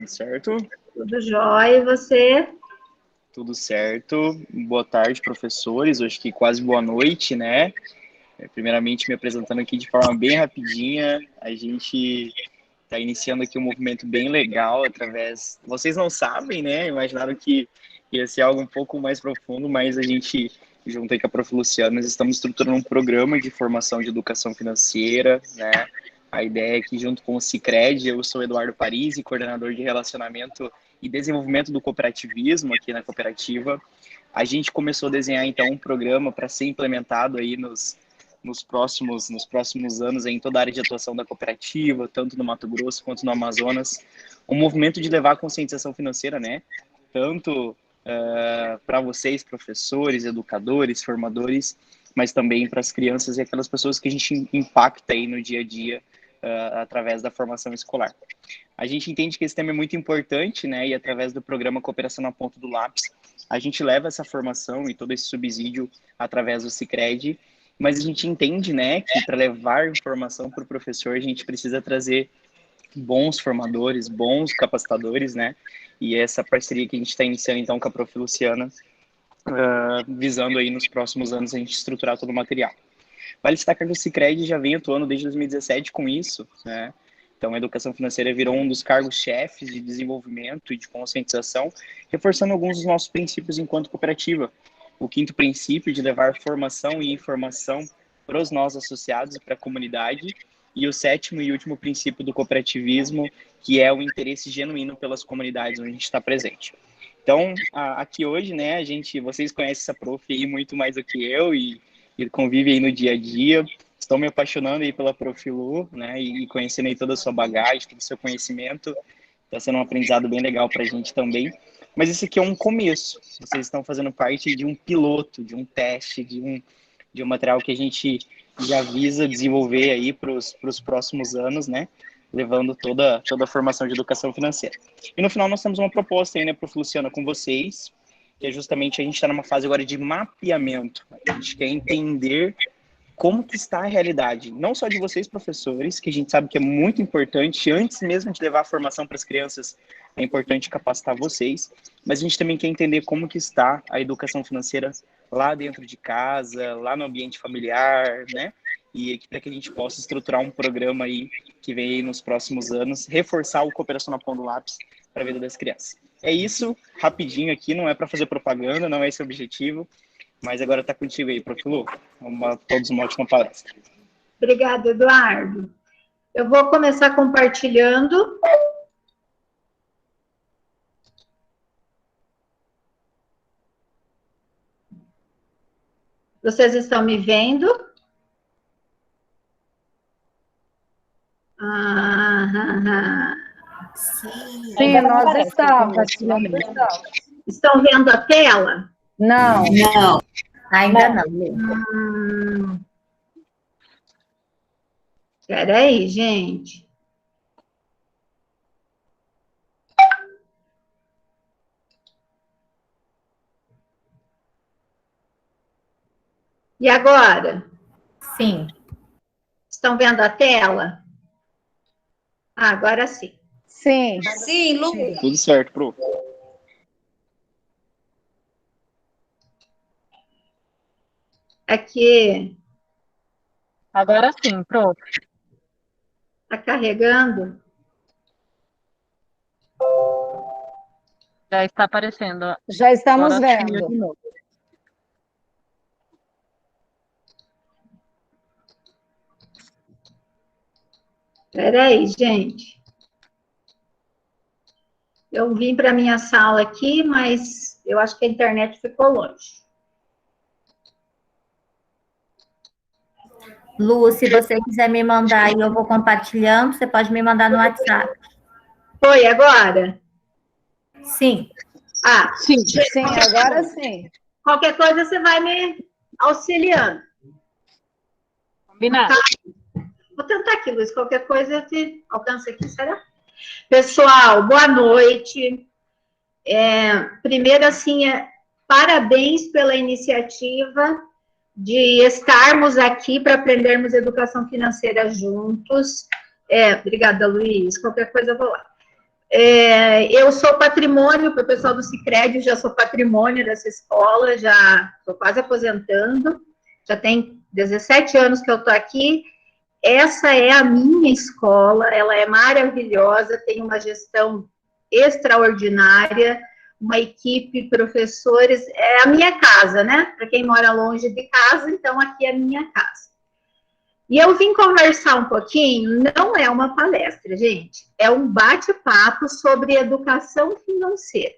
Certo? Tudo jóia, e você? Tudo certo. Boa tarde, professores. Hoje que quase boa noite, né? Primeiramente, me apresentando aqui de forma bem rapidinha. A gente está iniciando aqui um movimento bem legal através... Vocês não sabem, né? Imaginaram que ia ser algo um pouco mais profundo, mas a gente, junto aí com a Prof. Luciana, nós estamos estruturando um programa de formação de educação financeira, né? A ideia é que, junto com o Sicredi, eu sou Eduardo Parisi, coordenador de relacionamento e desenvolvimento do cooperativismo aqui na cooperativa. A gente começou a desenhar, então, um programa para ser implementado aí nos próximos anos em toda a área de atuação da cooperativa, tanto no Mato Grosso quanto no Amazonas. Um movimento de levar a conscientização financeira, né? Tanto para vocês, professores, educadores, formadores, mas também para as crianças e aquelas pessoas que a gente impacta aí no dia a dia através da formação escolar. A gente entende que esse tema é muito importante, né? E através do programa Cooperação na Ponta do Lápis, a gente leva essa formação e todo esse subsídio através do Sicredi, mas a gente entende, né, que para levar informação para o professor, a gente precisa trazer bons formadores, bons capacitadores, né? E essa parceria que a gente está iniciando, então, com a Prof. Luciana, visando aí nos próximos anos a gente estruturar todo o material. Vale destacar que o Sicredi já vem atuando desde 2017 com isso, né? Então, a educação financeira virou um dos cargos-chefes de desenvolvimento e de conscientização, reforçando alguns dos nossos princípios enquanto cooperativa. O quinto princípio de levar formação e informação para os nossos associados e para a comunidade. E o sétimo e último princípio do cooperativismo, que é o interesse genuíno pelas comunidades onde a gente está presente. Então, aqui hoje, né, vocês conhecem essa prof aí muito mais do que eu e convive aí no dia a dia. Estou me apaixonando aí pela Prof. Lu, né, e conhecendo aí toda a sua bagagem, todo o seu conhecimento. Está sendo um aprendizado bem legal para a gente também. Mas isso aqui é um começo. Vocês estão fazendo parte de um piloto, de um teste, de um material que a gente já visa desenvolver aí para os próximos anos, né? Levando toda a formação de educação financeira. E no final nós temos uma proposta aí, né, Prof. Luciana, com vocês, que é justamente a gente está numa fase agora de mapeamento. A gente quer entender como que está a realidade, não só de vocês, professores, que a gente sabe que é muito importante, antes mesmo de levar a formação para as crianças, é importante capacitar vocês, mas a gente também quer entender como que está a educação financeira lá dentro de casa, lá no ambiente familiar, né? E para que a gente possa estruturar um programa aí que vem aí nos próximos anos, reforçar o Cooperação na Ponta do Lápis para a vida das crianças. É isso, rapidinho aqui, não é para fazer propaganda, não é esse o objetivo, mas agora está contigo aí, Prof. Lu. Todos uma ótima palestra. Obrigada, Eduardo. Eu vou começar compartilhando. Vocês estão me vendo? Sim, nós estamos. Estão vendo a tela? Não. Não, ainda não. Espera aí, gente. E agora? Sim. Estão vendo a tela? Agora sim. Sim. Sim, Lu. Tudo certo, Pro. Aqui. Agora sim, prof. Está carregando? Já está aparecendo. Já estamos Agora vendo. De novo. Espera aí, gente. Eu vim para a minha sala aqui, mas eu acho que a internet ficou longe. Lu, se você quiser me mandar aí, eu vou compartilhando, você pode me mandar no WhatsApp. Foi agora? Sim. Ah, Sim. Sim, agora sim. qualquer coisa você vai me auxiliando. Combinado. Vou tentar aqui, Luiz. Qualquer coisa eu te alcanço aqui, será? Pessoal, boa noite. Primeiro, assim, parabéns pela iniciativa de estarmos aqui para aprendermos educação financeira juntos. Obrigada, Luiz. Qualquer coisa eu vou lá. Eu sou patrimônio, para o pessoal do Sicredi, já sou patrimônio dessa escola, já estou quase aposentando, já tem 17 anos que eu estou aqui. Essa é a minha escola, ela é maravilhosa, tem uma gestão extraordinária, uma equipe, professores, é a minha casa, né? Para quem mora longe de casa, então aqui é a minha casa. E eu vim conversar um pouquinho, não é uma palestra, gente, é um bate-papo sobre educação financeira.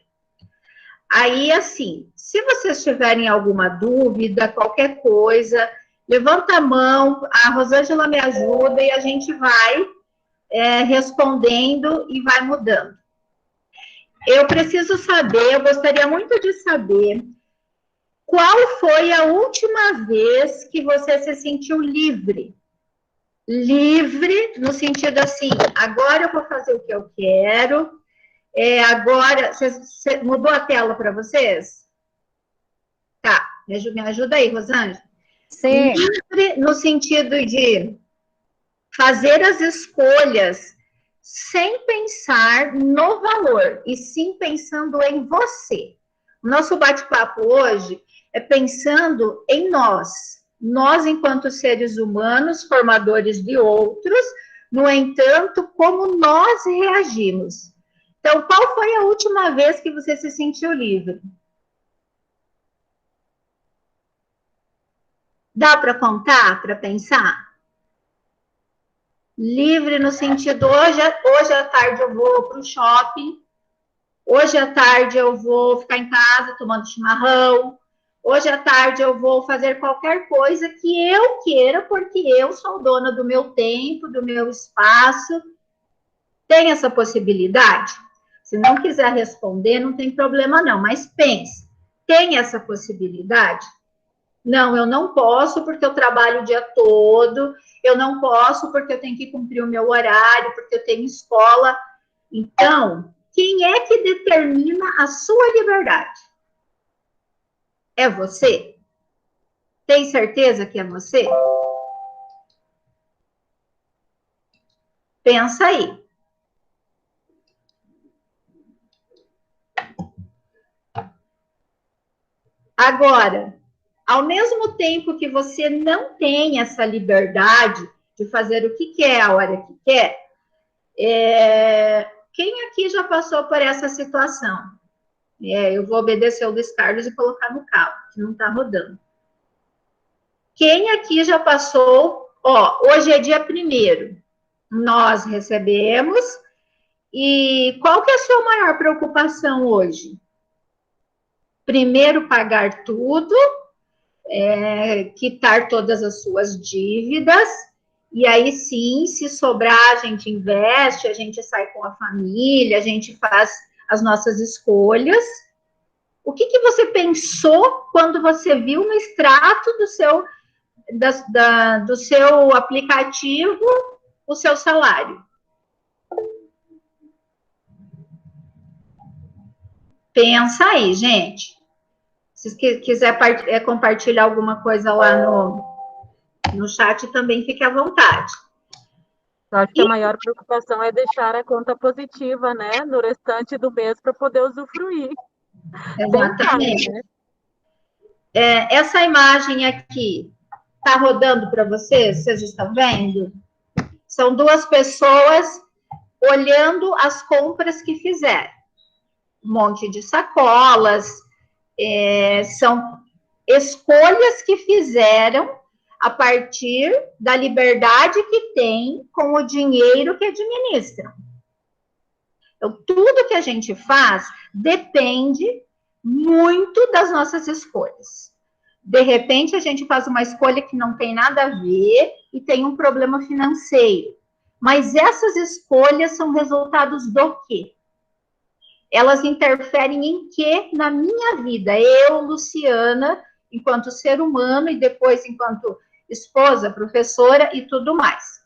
Aí, assim, se vocês tiverem alguma dúvida, qualquer coisa, levanta a mão, a Rosângela me ajuda e a gente vai respondendo e vai mudando. Eu preciso saber, eu gostaria muito de saber, qual foi a última vez que você se sentiu livre? Livre, no sentido assim, agora eu vou fazer o que eu quero, agora, mudou a tela para vocês? Tá, me ajuda aí, Rosângela. Sim. Livre no sentido de fazer as escolhas sem pensar no valor, e sim pensando em você. O nosso bate-papo hoje é pensando em nós enquanto seres humanos, formadores de outros, no entanto, como nós reagimos. Então, qual foi a última vez que você se sentiu livre? Dá para contar, para pensar? Livre no sentido, hoje à tarde eu vou para o shopping, hoje à tarde eu vou ficar em casa tomando chimarrão, hoje à tarde eu vou fazer qualquer coisa que eu queira, porque eu sou dona do meu tempo, do meu espaço. Tem essa possibilidade? Se não quiser responder, não tem problema não, mas pense, tem essa possibilidade? Não, eu não posso porque eu trabalho o dia todo, eu não posso porque eu tenho que cumprir o meu horário, porque eu tenho escola. Então, quem é que determina a sua liberdade? É você? Tem certeza que é você? Pensa aí. Agora, ao mesmo tempo que você não tem essa liberdade de fazer o que quer, a hora que quer, quem aqui já passou por essa situação? Eu vou obedecer o Luiz Carlos e colocar no carro, que não está rodando. Quem aqui já passou? Hoje é dia 1º. Nós recebemos. E qual que é a sua maior preocupação hoje? Primeiro, pagar tudo, quitar todas as suas dívidas, e aí sim, se sobrar, a gente investe, a gente sai com a família, a gente faz as nossas escolhas. O que você pensou quando você viu no extrato do seu aplicativo o seu salário? Pensa aí, gente. Se quiser compartilhar alguma coisa lá no chat, também fique à vontade. Eu acho que a maior preocupação é deixar a conta positiva, né, no restante do mês para poder usufruir. Exatamente. Bem, né? Essa imagem aqui está rodando para vocês? Vocês estão vendo? São duas pessoas olhando as compras que fizeram. Um monte de sacolas, são escolhas que fizeram a partir da liberdade que tem com o dinheiro que administram. Então, tudo que a gente faz depende muito das nossas escolhas. De repente, a gente faz uma escolha que não tem nada a ver e tem um problema financeiro. Mas essas escolhas são resultados do quê? Elas interferem em quê na minha vida? Eu, Luciana, enquanto ser humano e depois enquanto esposa, professora e tudo mais.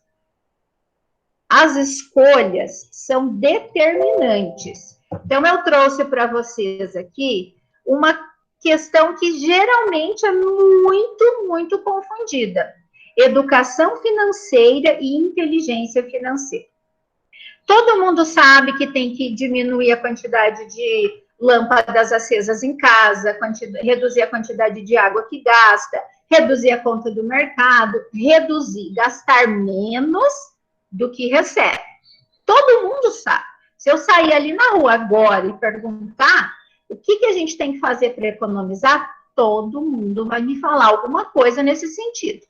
As escolhas são determinantes. Então, eu trouxe para vocês aqui uma questão que geralmente é muito, muito confundida. Educação financeira e inteligência financeira. Todo mundo sabe que tem que diminuir a quantidade de lâmpadas acesas em casa, reduzir a quantidade de água que gasta, reduzir a conta do mercado, gastar menos do que recebe. Todo mundo sabe. Se eu sair ali na rua agora e perguntar o que a gente tem que fazer para economizar, todo mundo vai me falar alguma coisa nesse sentido.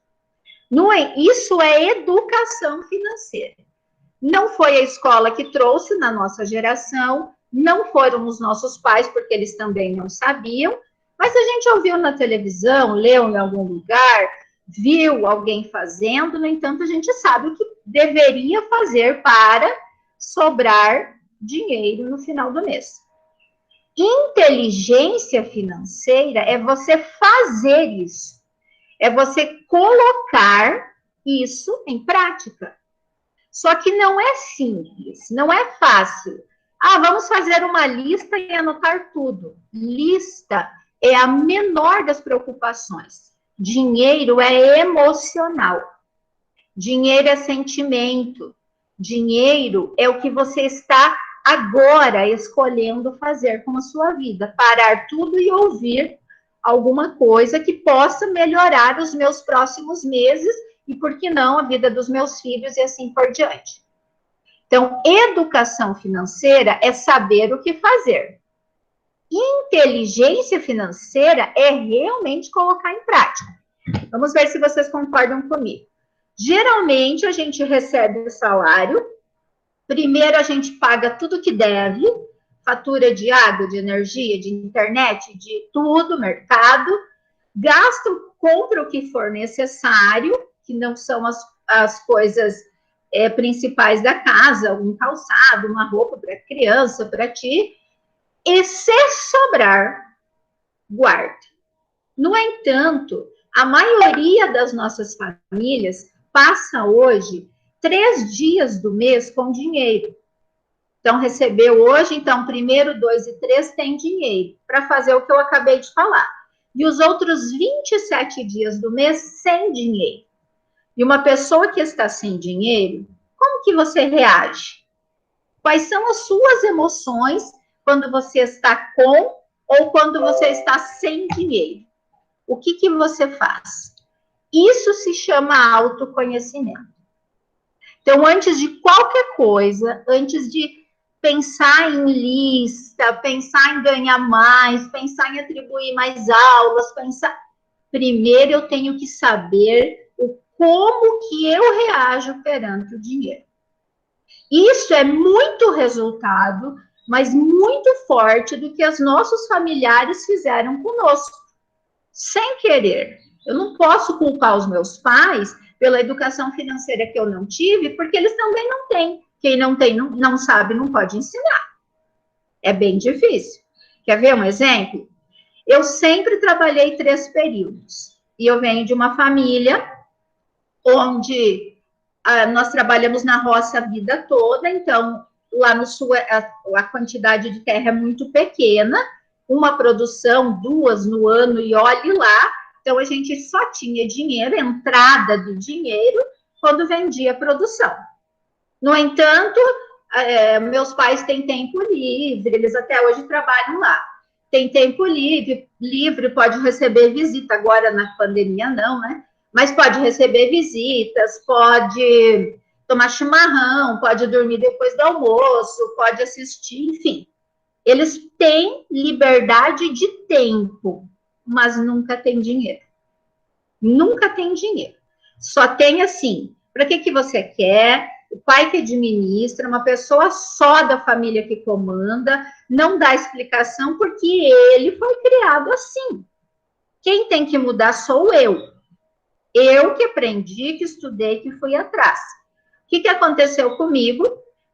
Não é, isso é educação financeira. Não foi a escola que trouxe na nossa geração, não foram os nossos pais, porque eles também não sabiam, mas a gente ouviu na televisão, leu em algum lugar, viu alguém fazendo, no entanto, a gente sabe o que deveria fazer para sobrar dinheiro no final do mês. Inteligência financeira é você fazer isso, é você colocar isso em prática. Só que não é simples, não é fácil. Ah, vamos fazer uma lista e anotar tudo. Lista é a menor das preocupações. Dinheiro é emocional. Dinheiro é sentimento. Dinheiro é o que você está agora escolhendo fazer com a sua vida. Parar tudo e ouvir alguma coisa que possa melhorar os meus próximos meses e, por que não, a vida dos meus filhos e assim por diante. Então, educação financeira é saber o que fazer. Inteligência financeira é realmente colocar em prática. Vamos ver se vocês concordam comigo. Geralmente, a gente recebe o salário, primeiro a gente paga tudo que deve, fatura de água, de energia, de internet, de tudo, mercado, gasta, compra o que for necessário, que não são as coisas principais da casa, um calçado, uma roupa para criança, para ti, e se sobrar, guarda. No entanto, a maioria das nossas famílias passa hoje 3 dias do mês com dinheiro. Então, recebeu hoje, então, 1º, 2 e 3 tem dinheiro para fazer o que eu acabei de falar. E os outros 27 dias do mês sem dinheiro. E uma pessoa que está sem dinheiro, como que você reage? Quais são as suas emoções quando você está com ou quando você está sem dinheiro? O que você faz? Isso se chama autoconhecimento. Então, antes de qualquer coisa, antes de pensar em lista, pensar em ganhar mais, pensar em atribuir mais aulas, primeiro eu tenho que saber como que eu reajo perante o dinheiro. Isso é muito resultado, mas muito forte do que os nossos familiares fizeram conosco, sem querer. Eu não posso culpar os meus pais pela educação financeira que eu não tive, porque eles também não têm. Quem não tem, não sabe, não pode ensinar. É bem difícil. Quer ver um exemplo? Eu sempre trabalhei 3 períodos. E eu venho de uma família onde nós trabalhamos na roça a vida toda, então lá no sul a quantidade de terra é muito pequena, uma produção, 2 no ano e olhe lá, então a gente só tinha dinheiro, entrada de dinheiro, quando vendia a produção. No entanto, meus pais têm tempo livre, eles até hoje trabalham lá. Tem tempo livre, pode receber visita, agora na pandemia não, né? Mas pode receber visitas, pode tomar chimarrão, pode dormir depois do almoço, pode assistir, enfim. Eles têm liberdade de tempo, mas nunca tem dinheiro. Nunca tem dinheiro. Só tem assim, para que você quer? O pai que administra, uma pessoa só da família que comanda, não dá explicação porque ele foi criado assim. Quem tem que mudar sou eu. Eu que aprendi, que estudei, que fui atrás. O que aconteceu comigo?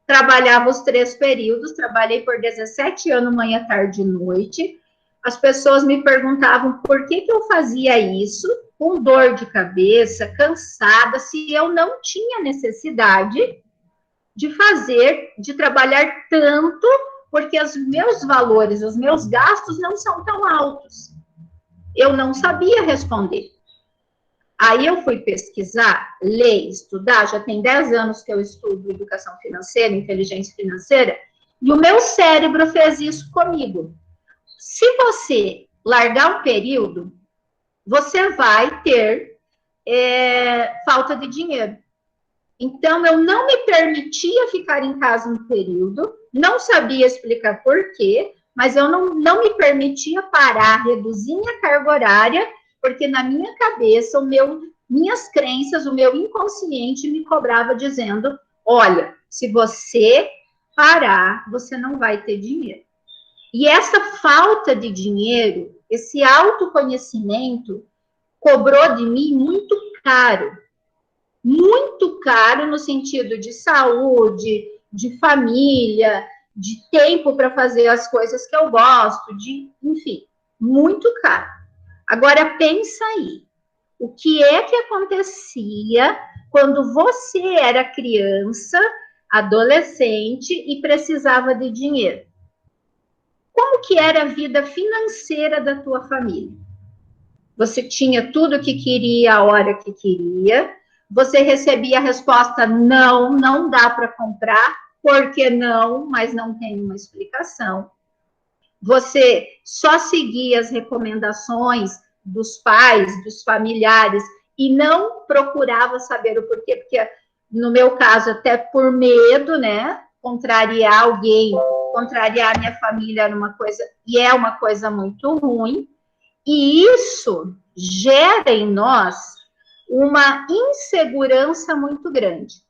Trabalhava os 3 períodos, trabalhei por 17 anos, manhã, tarde e noite. As pessoas me perguntavam por que eu fazia isso, com dor de cabeça, cansada, se eu não tinha necessidade de trabalhar tanto, porque os meus valores, os meus gastos não são tão altos. Eu não sabia responder. Aí eu fui pesquisar, ler, estudar, já tem 10 anos que eu estudo educação financeira, inteligência financeira, e o meu cérebro fez isso comigo. Se você largar um período, você vai ter falta de dinheiro. Então, eu não me permitia ficar em casa um período, não sabia explicar por quê, mas eu não me permitia parar, reduzir minha carga horária, porque na minha cabeça, minhas crenças, o meu inconsciente me cobrava dizendo, olha, se você parar, você não vai ter dinheiro. E essa falta de dinheiro, esse autoconhecimento, cobrou de mim muito caro no sentido de saúde, de família, de tempo para fazer as coisas que eu gosto, enfim, muito caro. Agora pensa aí, o que é que acontecia quando você era criança, adolescente e precisava de dinheiro? Como que era a vida financeira da tua família? Você tinha tudo o que queria, a hora que queria, você recebia a resposta, não dá para comprar, por que não, mas não tem uma explicação. Você só seguia as recomendações dos pais, dos familiares, e não procurava saber o porquê, porque no meu caso, até por medo, né, contrariar alguém, contrariar minha família era uma coisa, e é uma coisa muito ruim, e isso gera em nós uma insegurança muito grande.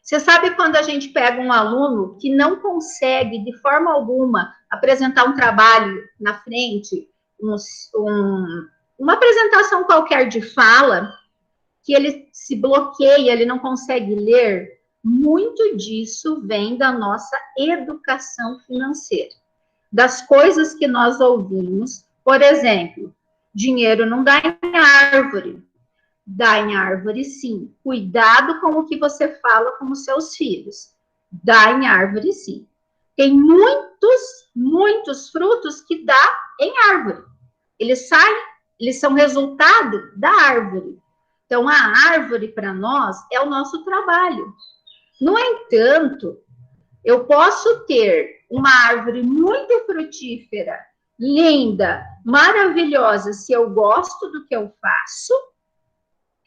Você sabe quando a gente pega um aluno que não consegue, de forma alguma, apresentar um trabalho na frente, uma apresentação qualquer de fala, que ele se bloqueia, ele não consegue ler? Muito disso vem da nossa educação financeira, das coisas que nós ouvimos. Por exemplo, dinheiro não dá em árvore. Dá em árvore, sim. Cuidado com o que você fala com os seus filhos. Dá em árvore, sim. Tem muitos frutos que dá em árvore. Eles são resultado da árvore. Então, a árvore, para nós, é o nosso trabalho. No entanto, eu posso ter uma árvore muito frutífera, linda, maravilhosa, se eu gosto do que eu faço,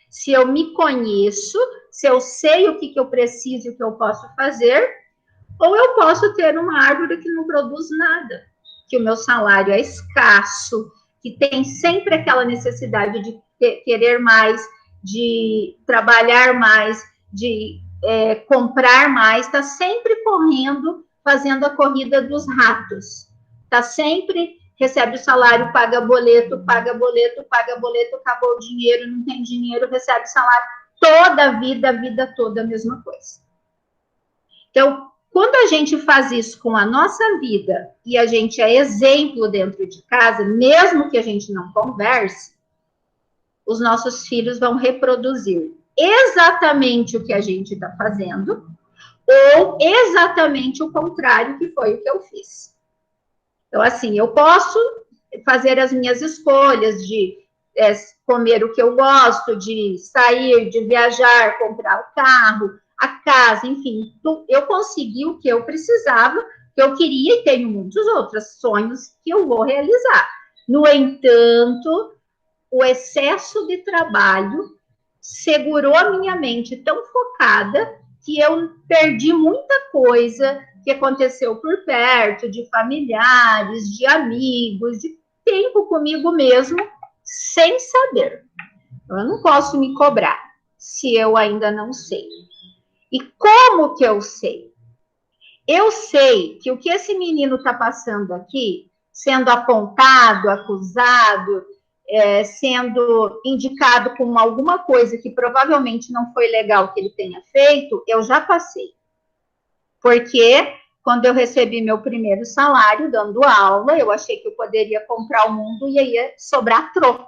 se eu me conheço, se eu sei o que eu preciso e o que eu posso fazer, ou eu posso ter uma árvore que não produz nada, que o meu salário é escasso, que tem sempre aquela necessidade de querer mais, de trabalhar mais, de comprar mais, está sempre correndo, fazendo a corrida dos ratos. Está sempre, recebe o salário, paga boleto, acabou o dinheiro, não tem dinheiro, recebe salário. Toda a vida toda a mesma coisa. Então, quando a gente faz isso com a nossa vida e a gente é exemplo dentro de casa, mesmo que a gente não converse, os nossos filhos vão reproduzir exatamente o que a gente está fazendo ou exatamente o contrário, que foi o que eu fiz. Então, assim, eu posso fazer as minhas escolhas de comer o que eu gosto, de sair, de viajar, comprar o carro, a casa, enfim, eu consegui o que eu precisava, que eu queria, e tenho muitos outros sonhos que eu vou realizar. No entanto, o excesso de trabalho segurou a minha mente tão focada que eu perdi muita coisa que aconteceu por perto, de familiares, de amigos, de tempo comigo mesmo, sem saber. Eu não posso me cobrar se eu ainda não sei. E como que eu sei? Eu sei que o que esse menino está passando aqui, sendo apontado, acusado, sendo indicado com alguma coisa que provavelmente não foi legal que ele tenha feito, eu já passei. Porque quando eu recebi meu primeiro salário dando aula, eu achei que eu poderia comprar o mundo e ia sobrar troco,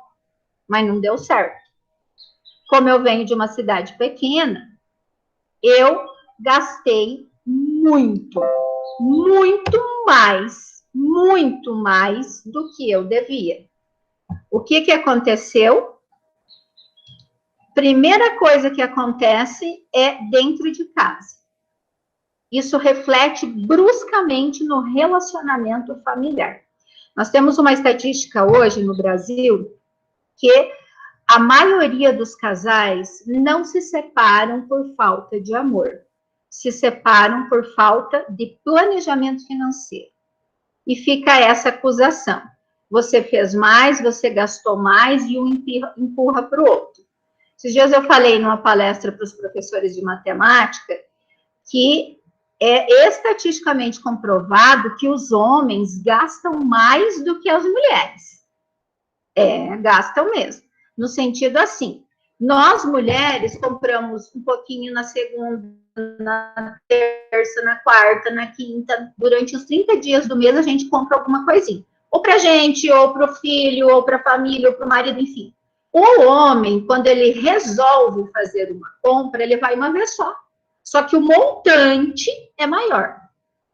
mas não deu certo. Como eu venho de uma cidade pequena, eu gastei muito mais do que eu devia. O que aconteceu? Primeira coisa que acontece é dentro de casa. Isso reflete bruscamente no relacionamento familiar. Nós temos uma estatística hoje no Brasil que a maioria dos casais não se separam por falta de amor, se separam por falta de planejamento financeiro. E fica essa acusação. Você fez mais, você gastou mais e um empurra para o outro. Esses dias eu falei numa palestra para os professores de matemática que é estatisticamente comprovado que os homens gastam mais do que as mulheres. Gastam mesmo. No sentido assim, nós mulheres compramos um pouquinho na segunda, na terça, na quarta, na quinta, durante os 30 dias do mês a gente compra alguma coisinha. Ou pra gente, ou pro filho, ou pra família, ou pro marido, enfim. O homem, quando ele resolve fazer uma compra, ele vai uma vez só. Só que o montante é maior.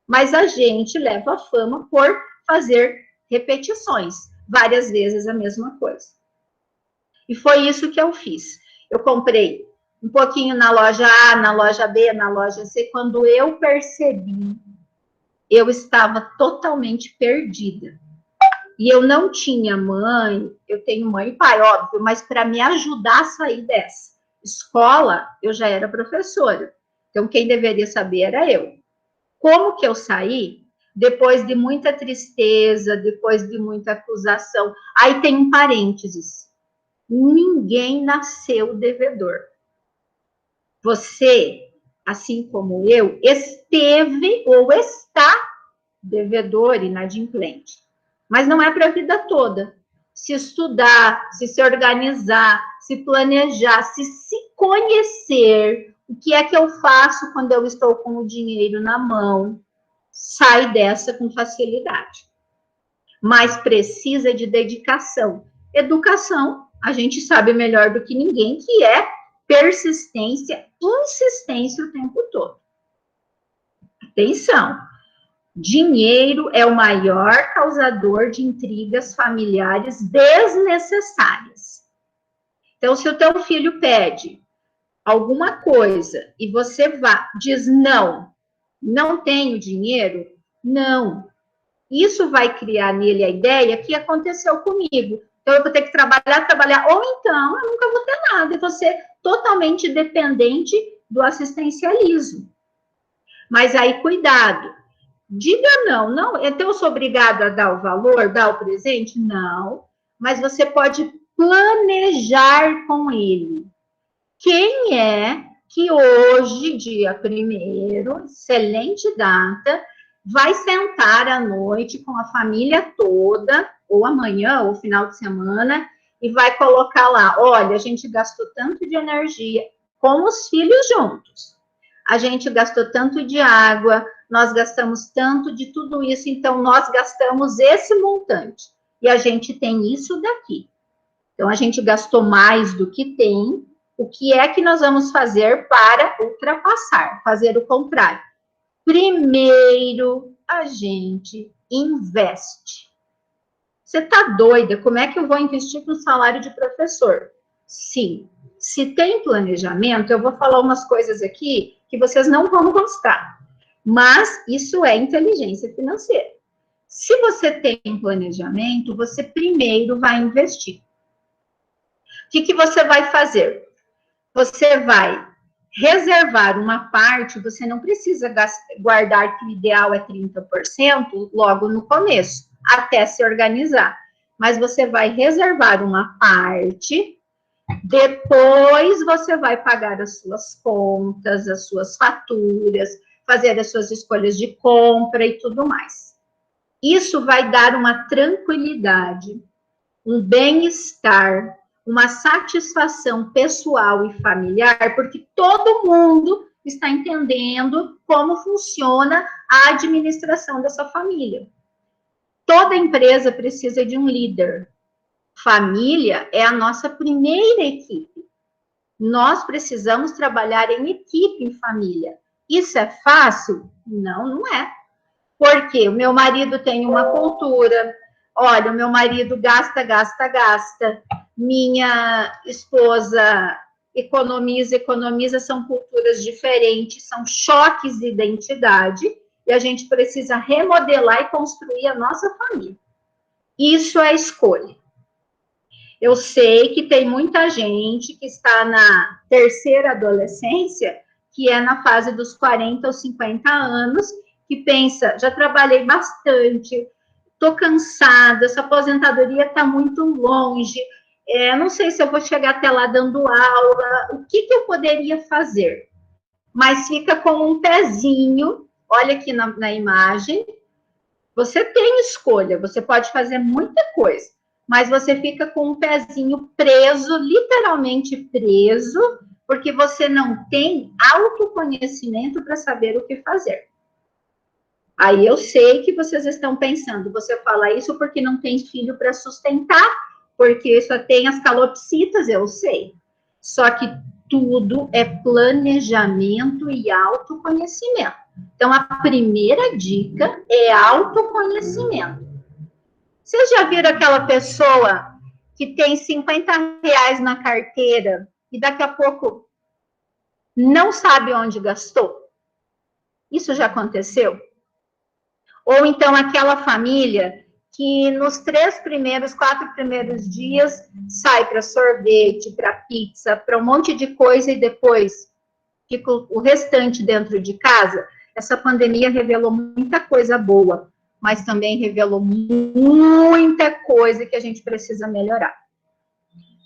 Mas a gente leva a fama por fazer repetições, várias vezes a mesma coisa. E foi isso que eu fiz. Eu comprei um pouquinho na loja A, na loja B, na loja C. Quando eu percebi, eu estava totalmente perdida. E eu não tinha mãe, eu tenho mãe e pai, óbvio, mas para me ajudar a sair dessa escola, eu já era professora. Então, quem deveria saber era eu. Como que eu saí? Depois de muita tristeza, depois de muita acusação. Aí tem um parênteses. Ninguém nasceu devedor. Você, assim como eu, esteve ou está devedor, inadimplente. Mas não é para a vida toda. Se estudar, se organizar, se planejar, se conhecer, o que é que eu faço quando eu estou com o dinheiro na mão, sai dessa com facilidade. Mas precisa de dedicação. Educação, a gente sabe melhor do que ninguém, que é persistência, insistência o tempo todo. Atenção! Dinheiro é o maior causador de intrigas familiares desnecessárias. Então, se o teu filho pede alguma coisa e você diz não tenho dinheiro, não. Isso vai criar nele a ideia que aconteceu comigo. Então, eu vou ter que trabalhar, ou então eu nunca vou ter nada. E vou ser totalmente dependente do assistencialismo. Mas aí, cuidado. Diga não, então eu sou obrigada a dar o valor, dar o presente? Não, mas você pode planejar com ele. Quem é que hoje, dia 1º, excelente data, vai sentar à noite com a família toda, ou amanhã, ou final de semana, e vai colocar lá, olha, a gente gastou tanto de energia com os filhos juntos, a gente gastou tanto de água, nós gastamos tanto de tudo isso, então nós gastamos esse montante. E a gente tem isso daqui. Então, a gente gastou mais do que tem. O que é que nós vamos fazer para ultrapassar? Fazer o contrário. Primeiro, a gente investe. Você está doida? Como é que eu vou investir no salário de professor? Sim. Se tem planejamento, eu vou falar umas coisas aqui que vocês não vão gostar. Mas isso é inteligência financeira. Se você tem planejamento, você primeiro vai investir. O que você vai fazer? Você vai reservar uma parte, você não precisa guardar que o ideal é 30% logo no começo, até se organizar. Mas você vai reservar uma parte, depois você vai pagar as suas contas, as suas faturas, fazer as suas escolhas de compra e tudo mais. Isso vai dar uma tranquilidade, um bem-estar, uma satisfação pessoal e familiar, porque todo mundo está entendendo como funciona a administração dessa família. Toda empresa precisa de um líder. Família é a nossa primeira equipe. Nós precisamos trabalhar em equipe, em família. Isso é fácil? Não, não é. Porque o meu marido tem uma cultura, olha, o meu marido gasta. Minha esposa economiza, economiza, são culturas diferentes, são choques de identidade, e a gente precisa remodelar e construir a nossa família. Isso é escolha. Eu sei que tem muita gente que está na terceira adolescência, que é na fase dos 40 ou 50 anos, que pensa, já trabalhei bastante, estou cansada, essa aposentadoria está muito longe, não sei se eu vou chegar até lá dando aula, o que eu poderia fazer? Mas fica com um pezinho, olha aqui na imagem, você tem escolha, você pode fazer muita coisa, mas você fica com um pezinho preso, literalmente preso, porque você não tem autoconhecimento para saber o que fazer. Aí eu sei que vocês estão pensando, você fala isso porque não tem filho para sustentar, porque só tem as calopsitas, eu sei. Só que tudo é planejamento e autoconhecimento. Então, a primeira dica é autoconhecimento. Vocês já viram aquela pessoa que tem 50 reais na carteira e daqui a pouco não sabe onde gastou? Isso já aconteceu? Ou então aquela família que nos 4 primeiros dias sai para sorvete, para pizza, para um monte de coisa e depois fica o restante dentro de casa. Essa pandemia revelou muita coisa boa, mas também revelou muita coisa que a gente precisa melhorar.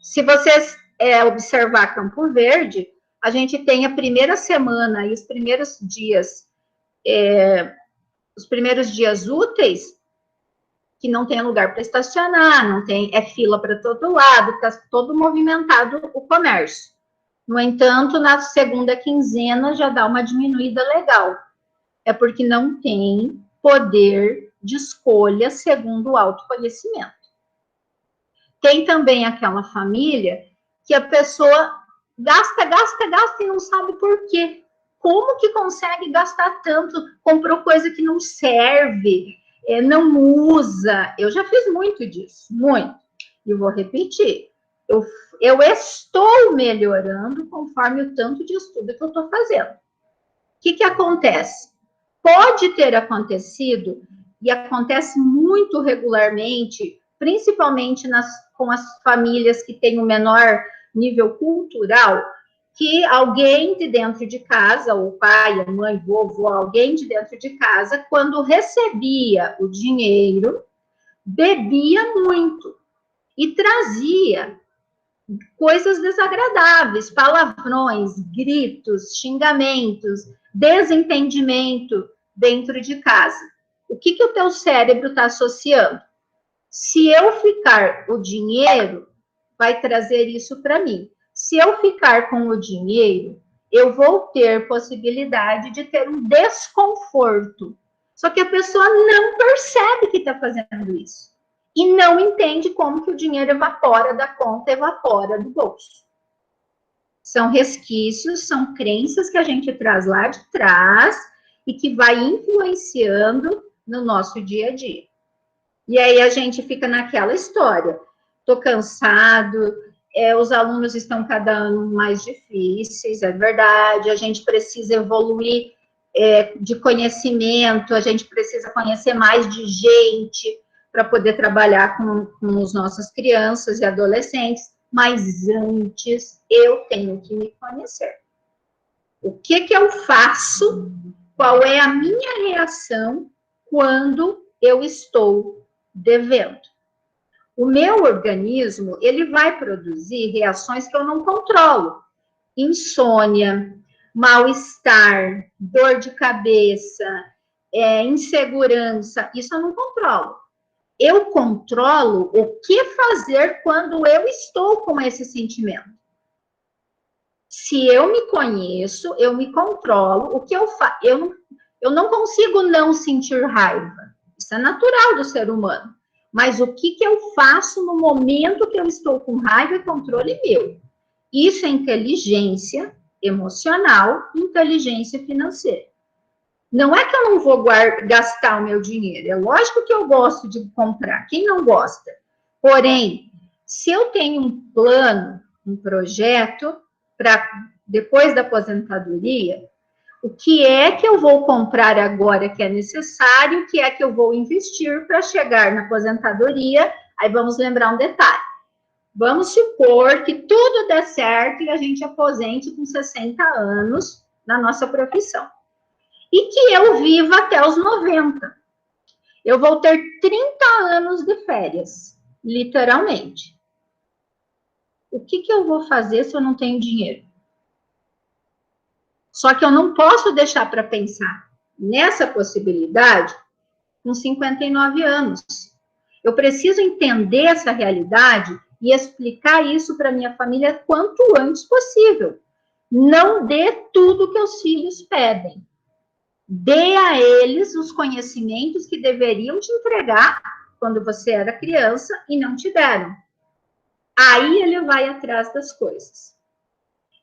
Se vocês observar Campo Verde, a gente tem a primeira semana e os primeiros dias úteis, que não tem lugar para estacionar, não tem, fila para todo lado, está todo movimentado o comércio. No entanto, na segunda quinzena já dá uma diminuída legal. É porque não tem poder de escolha segundo o autoconhecimento. Tem também aquela família que a pessoa gasta e não sabe por quê. Como que consegue gastar tanto? Comprou coisa que não serve, não usa. Eu já fiz muito disso, muito. E vou repetir. Eu estou melhorando conforme o tanto de estudo que eu estou fazendo. O que acontece? Pode ter acontecido, e acontece muito regularmente, principalmente com as famílias que têm o menor nível cultural, que alguém de dentro de casa, o pai, a mãe, vovô, alguém de dentro de casa, quando recebia o dinheiro, bebia muito e trazia coisas desagradáveis, palavrões, gritos, xingamentos, desentendimento dentro de casa. O que o teu cérebro está associando? Se eu ficar o dinheiro, vai trazer isso para mim. Se eu ficar com o dinheiro, eu vou ter possibilidade de ter um desconforto. Só que a pessoa não percebe que está fazendo isso. E não entende como que o dinheiro evapora da conta, evapora do bolso. São resquícios, são crenças que a gente traz lá de trás e que vai influenciando no nosso dia a dia. E aí a gente fica naquela história. Estou cansado, os alunos estão cada ano mais difíceis, é verdade, a gente precisa evoluir de conhecimento, a gente precisa conhecer mais de gente para poder trabalhar com as nossas crianças e adolescentes, mas antes eu tenho que me conhecer. O que eu faço? Qual é a minha reação quando eu estou devendo? O meu organismo, ele vai produzir reações que eu não controlo. Insônia, mal-estar, dor de cabeça, insegurança, isso eu não controlo. Eu controlo o que fazer quando eu estou com esse sentimento. Se eu me conheço, eu me controlo, o que eu faço? Eu não consigo não sentir raiva. Isso é natural do ser humano. Mas o que eu faço no momento que eu estou com raiva é controle meu. Isso é inteligência emocional e inteligência financeira. Não é que eu não vou gastar o meu dinheiro. É lógico que eu gosto de comprar. Quem não gosta? Porém, se eu tenho um plano, um projeto, para depois da aposentadoria, o que é que eu vou comprar agora que é necessário, o que é que eu vou investir para chegar na aposentadoria. Aí vamos lembrar um detalhe. Vamos supor que tudo dê certo e a gente aposente com 60 anos na nossa profissão. E que eu viva até os 90. Eu vou ter 30 anos de férias, literalmente. O que eu vou fazer se eu não tenho dinheiro? Só que eu não posso deixar para pensar nessa possibilidade com 59 anos. Eu preciso entender essa realidade e explicar isso para minha família quanto antes possível. Não dê tudo que os filhos pedem. Dê a eles os conhecimentos que deveriam te entregar quando você era criança e não te deram. Aí ele vai atrás das coisas.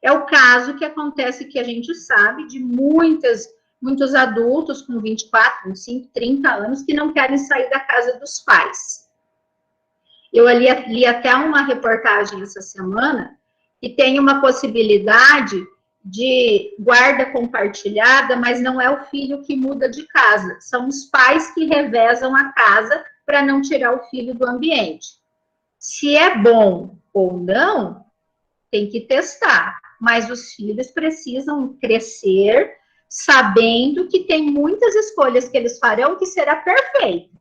É o caso que acontece, que a gente sabe, de muitos adultos com 24, 25, 30 anos que não querem sair da casa dos pais. Eu li até uma reportagem essa semana que tem uma possibilidade de guarda compartilhada, mas não é o filho que muda de casa, são os pais que revezam a casa para não tirar o filho do ambiente. Se é bom ou não, tem que testar, mas os filhos precisam crescer sabendo que tem muitas escolhas que eles farão que será perfeito.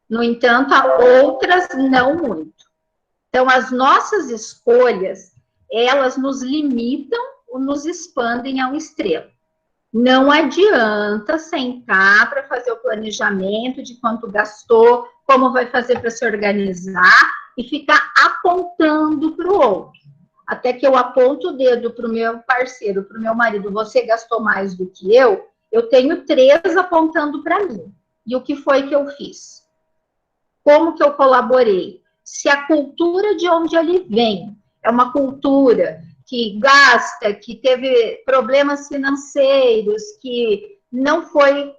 No entanto, há outras não muito. Então, as nossas escolhas, elas nos limitam ou nos expandem ao extremo. Não adianta sentar para fazer o planejamento de quanto gastou, como vai fazer para se organizar e ficar apontando para o outro. Até que eu aponto o dedo para o meu parceiro, para o meu marido, você gastou mais do que eu tenho 3 apontando para mim. E o que foi que eu fiz? Como que eu colaborei? Se a cultura de onde ele vem é uma cultura que gasta, que teve problemas financeiros, que não foi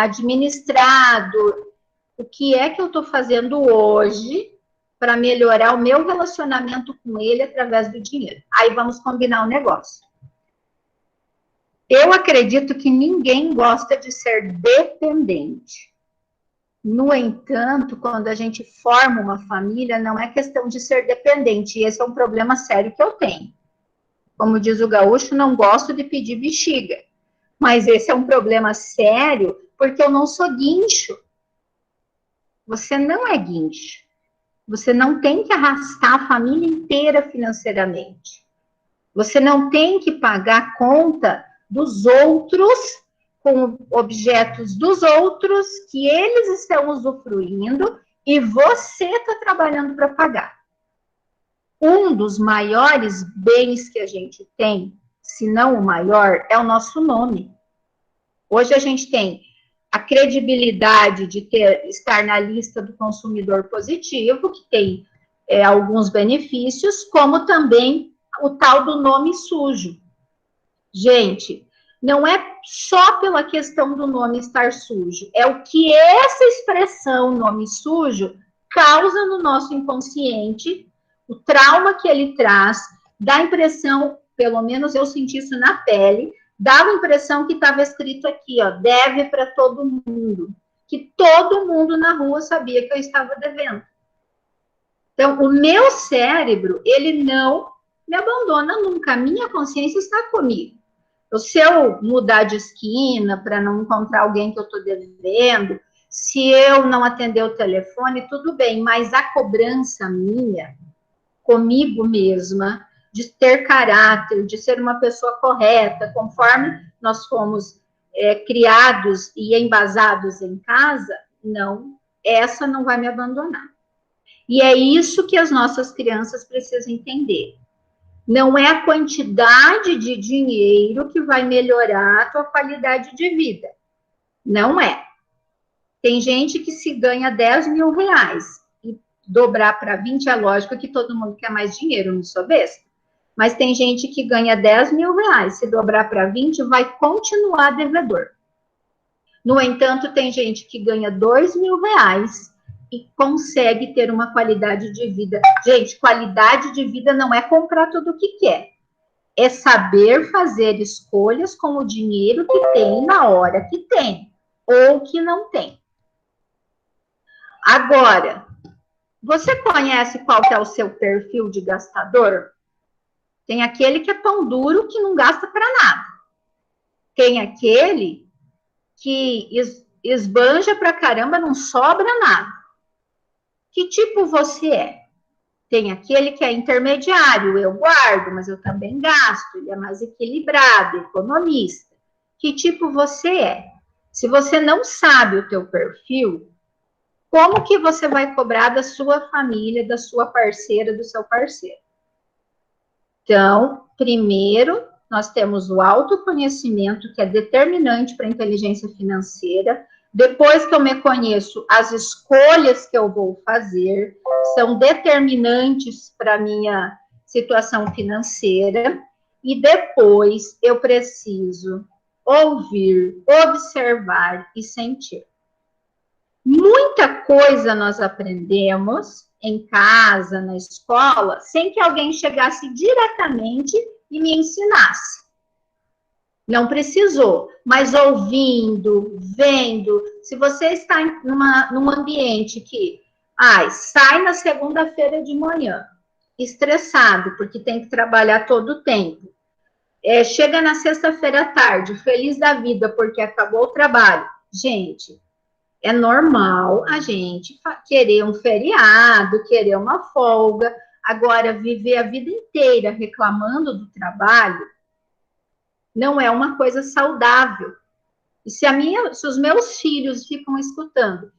administrado, o que é que eu estou fazendo hoje para melhorar o meu relacionamento com ele através do dinheiro? Aí vamos combinar um negócio. Eu acredito que ninguém gosta de ser dependente. No entanto, quando a gente forma uma família, não é questão de ser dependente, e esse é um problema sério que eu tenho. Como diz o gaúcho, não gosto de pedir bexiga, mas esse é um problema sério, porque eu não sou guincho. Você não é guincho. Você não tem que arrastar a família inteira financeiramente. Você não tem que pagar a conta dos outros com objetos dos outros que eles estão usufruindo e você está trabalhando para pagar. Um dos maiores bens que a gente tem, se não o maior, é o nosso nome. Hoje a gente tem a credibilidade de estar na lista do consumidor positivo, que tem alguns benefícios, como também o tal do nome sujo. Gente, não é só pela questão do nome estar sujo, é o que essa expressão nome sujo causa no nosso inconsciente, o trauma que ele traz, dá a impressão, pelo menos eu senti isso na pele, dava a impressão que estava escrito aqui, ó, deve para todo mundo, que todo mundo na rua sabia que eu estava devendo. Então, o meu cérebro, ele não me abandona nunca, a minha consciência está comigo. Então, se eu mudar de esquina para não encontrar alguém que eu estou devendo, se eu não atender o telefone, tudo bem, mas a cobrança minha, comigo mesma, de ter caráter, de ser uma pessoa correta, conforme nós fomos criados e embasados em casa, não, essa não vai me abandonar. E é isso que as nossas crianças precisam entender. Não é a quantidade de dinheiro que vai melhorar a tua qualidade de vida. Não é. Tem gente que se ganha 10 mil reais e dobrar para 20, é lógico que todo mundo quer mais dinheiro, não sou besta. Mas tem gente que ganha 10 mil reais, se dobrar para 20, vai continuar devedor. No entanto, tem gente que ganha 2 mil reais e consegue ter uma qualidade de vida. Gente, qualidade de vida não é comprar tudo o que quer. é saber fazer escolhas com o dinheiro que tem na hora que tem, ou que não tem. Agora, você conhece qual que é o seu perfil de gastador? Tem aquele que é pão duro, que não gasta para nada. Tem aquele que esbanja pra caramba, não sobra nada. Que tipo você é? Tem aquele que é intermediário, eu guardo, mas eu também gasto, ele é mais equilibrado, economista. Que tipo você é? Se você não sabe o teu perfil, como que você vai cobrar da sua família, da sua parceira, do seu parceiro? Então, primeiro, nós temos o autoconhecimento, que é determinante para a inteligência financeira. Depois que eu me conheço, as escolhas que eu vou fazer são determinantes para a minha situação financeira. E depois eu preciso ouvir, observar e sentir. Muita coisa nós aprendemos em casa, na escola, sem que alguém chegasse diretamente e me ensinasse. Não precisou, mas ouvindo, vendo. Se você está num ambiente que sai na segunda-feira de manhã, estressado, porque tem que trabalhar todo o tempo, chega na sexta-feira à tarde, feliz da vida, porque acabou o trabalho. Gente, é normal a gente querer um feriado, querer uma folga. Agora, viver a vida inteira reclamando do trabalho não é uma coisa saudável. E se os meus filhos ficam escutando,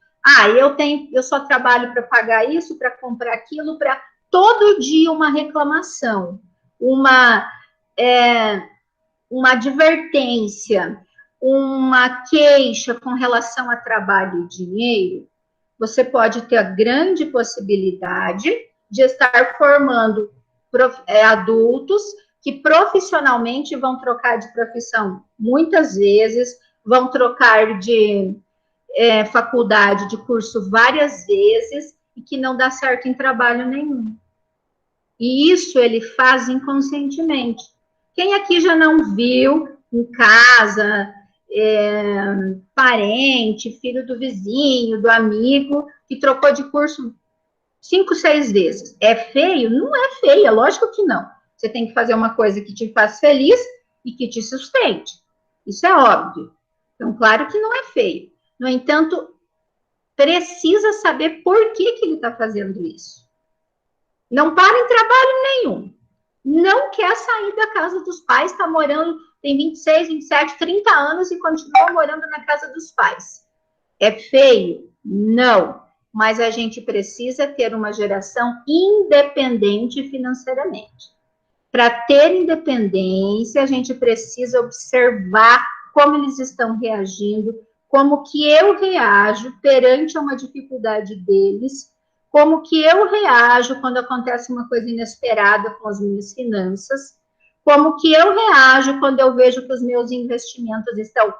eu só trabalho para pagar isso, para comprar aquilo, para todo dia uma reclamação, uma advertência, uma queixa com relação a trabalho e dinheiro, você pode ter a grande possibilidade de estar formando adultos que profissionalmente vão trocar de profissão muitas vezes, vão trocar de faculdade, de curso várias vezes, e que não dá certo em trabalho nenhum. E isso ele faz inconscientemente. Quem aqui já não viu em casa, parente, filho do vizinho, do amigo, que trocou de curso 5, 6 vezes? É feio? Não é feio, é lógico que não. Você tem que fazer uma coisa que te faz feliz e que te sustente. Isso é óbvio. Então, claro que não é feio. No entanto, precisa saber por que ele está fazendo isso. Não para em trabalho nenhum. Não quer sair da casa dos pais, está morando, tem 26, 27, 30 anos e continua morando na casa dos pais. É feio? Não. Mas a gente precisa ter uma geração independente financeiramente. Para ter independência, a gente precisa observar como eles estão reagindo, como que eu reajo perante uma dificuldade deles, como que eu reajo quando acontece uma coisa inesperada com as minhas finanças, como que eu reajo quando eu vejo que os meus investimentos estão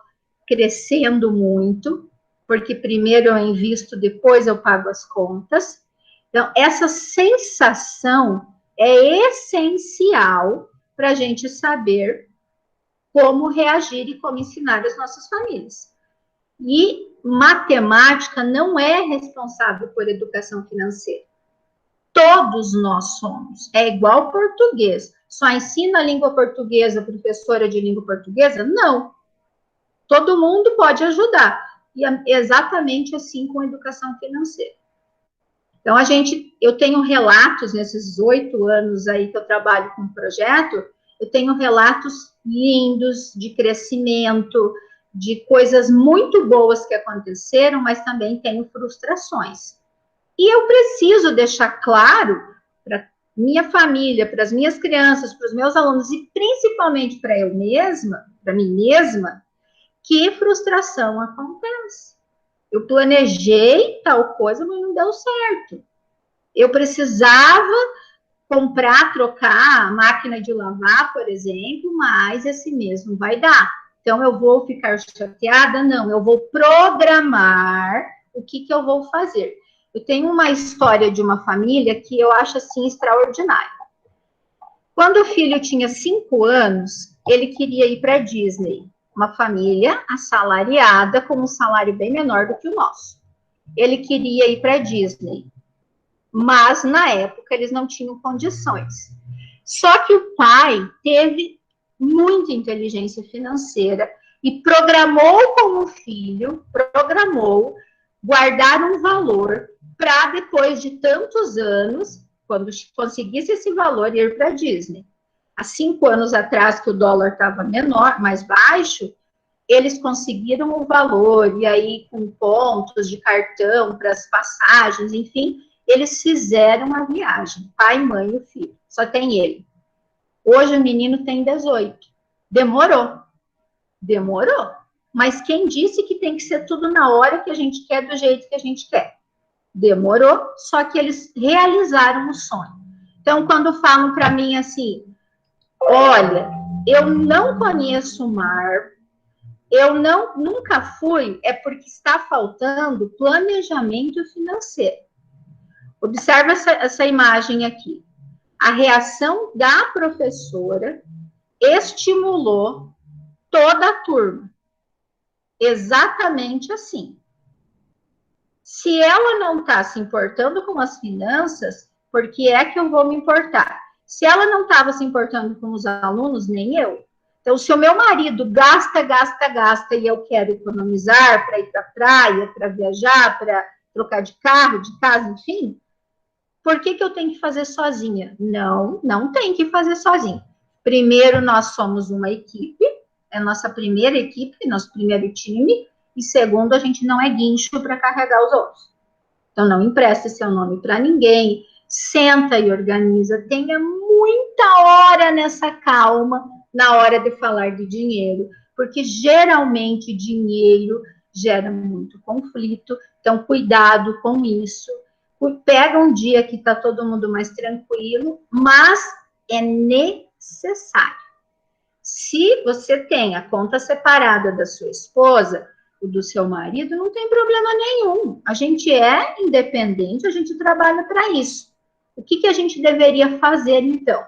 crescendo muito, porque primeiro eu invisto, depois eu pago as contas. Então, essa sensação é essencial para a gente saber como reagir e como ensinar as nossas famílias. E matemática não é responsável por educação financeira. Todos nós somos. É igual português. Só ensina a língua portuguesa, professora de língua portuguesa? Não. Todo mundo pode ajudar. E é exatamente assim com a educação financeira. Então, eu tenho relatos nesses 8 anos aí que eu trabalho com o projeto, eu tenho relatos lindos de crescimento, de coisas muito boas que aconteceram, mas também tenho frustrações. E eu preciso deixar claro para minha família, para as minhas crianças, para os meus alunos e principalmente para eu mesma, para mim mesma, que frustração acontece. Eu planejei tal coisa, mas não deu certo. Eu precisava comprar, trocar a máquina de lavar, por exemplo, mas esse mês não vai dar. Então, eu vou ficar chateada? Não, eu vou programar o que eu vou fazer. Eu tenho uma história de uma família que eu acho, assim, extraordinária. Quando o filho tinha 5 anos, ele queria ir para a Disney. Uma família assalariada, com um salário bem menor do que o nosso. Ele queria ir para a Disney. Mas, na época, eles não tinham condições. Só que o pai teve muita inteligência financeira e programou com o filho, guardar um valor para depois de tantos anos, quando conseguisse esse valor, ir para a Disney. Há 5 anos atrás, que o dólar estava menor, mais baixo, eles conseguiram o valor, e aí com pontos de cartão para as passagens, enfim, eles fizeram a viagem, pai, mãe e o filho, só tem ele. Hoje o menino tem 18. Demorou. Mas quem disse que tem que ser tudo na hora que a gente quer, do jeito que a gente quer? Demorou, só que eles realizaram o sonho. Então, quando falam para mim assim, olha, eu não conheço o mar, eu nunca fui, é porque está faltando planejamento financeiro. Observa essa imagem aqui. A reação da professora estimulou toda a turma. Exatamente assim. Se ela não está se importando com as finanças, por que é que eu vou me importar? Se ela não estava se importando com os alunos, nem eu. Então, se o meu marido gasta e eu quero economizar para ir para a praia, para viajar, para trocar de carro, de casa, enfim, por que eu tenho que fazer sozinha? Não tem que fazer sozinha. Primeiro, nós somos uma equipe, é a nossa primeira equipe, nosso primeiro time, e segundo, a gente não é guincho para carregar os outros. Então, não empreste seu nome para ninguém, senta e organiza, tenha muita hora nessa calma, na hora de falar de dinheiro, porque geralmente dinheiro gera muito conflito, então cuidado com isso. Pega um dia que está todo mundo mais tranquilo, mas é necessário. Se você tem a conta separada da sua esposa, o do seu marido, não tem problema nenhum. A gente é independente, a gente trabalha para isso. O que a gente deveria fazer, então?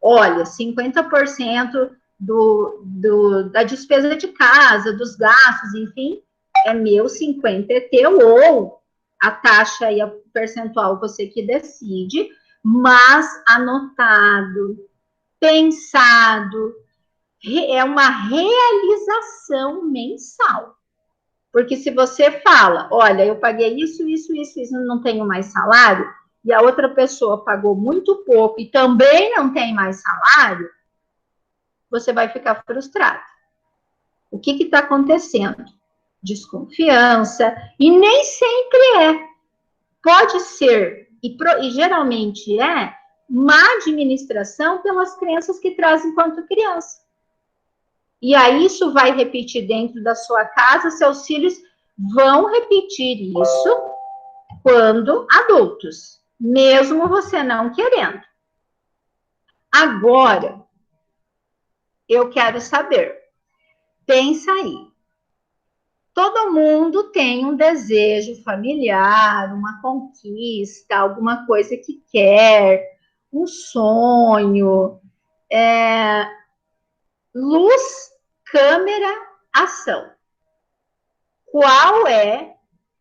Olha, 50% da despesa de casa, dos gastos, enfim, é meu, 50% é teu, ou a taxa e o percentual você que decide, mas anotado, pensado, é uma realização mensal. Porque se você fala, olha, eu paguei isso, não tenho mais salário, e a outra pessoa pagou muito pouco e também não tem mais salário, você vai ficar frustrado. O que está acontecendo? Desconfiança, e nem sempre é. Pode ser, e geralmente é, má administração pelas crenças que traz enquanto criança. E aí isso vai repetir dentro da sua casa, seus filhos vão repetir isso quando adultos, mesmo você não querendo. Agora, eu quero saber, pensa aí. Todo mundo tem um desejo familiar, uma conquista, alguma coisa que quer, um sonho, luz, câmera, ação. Qual é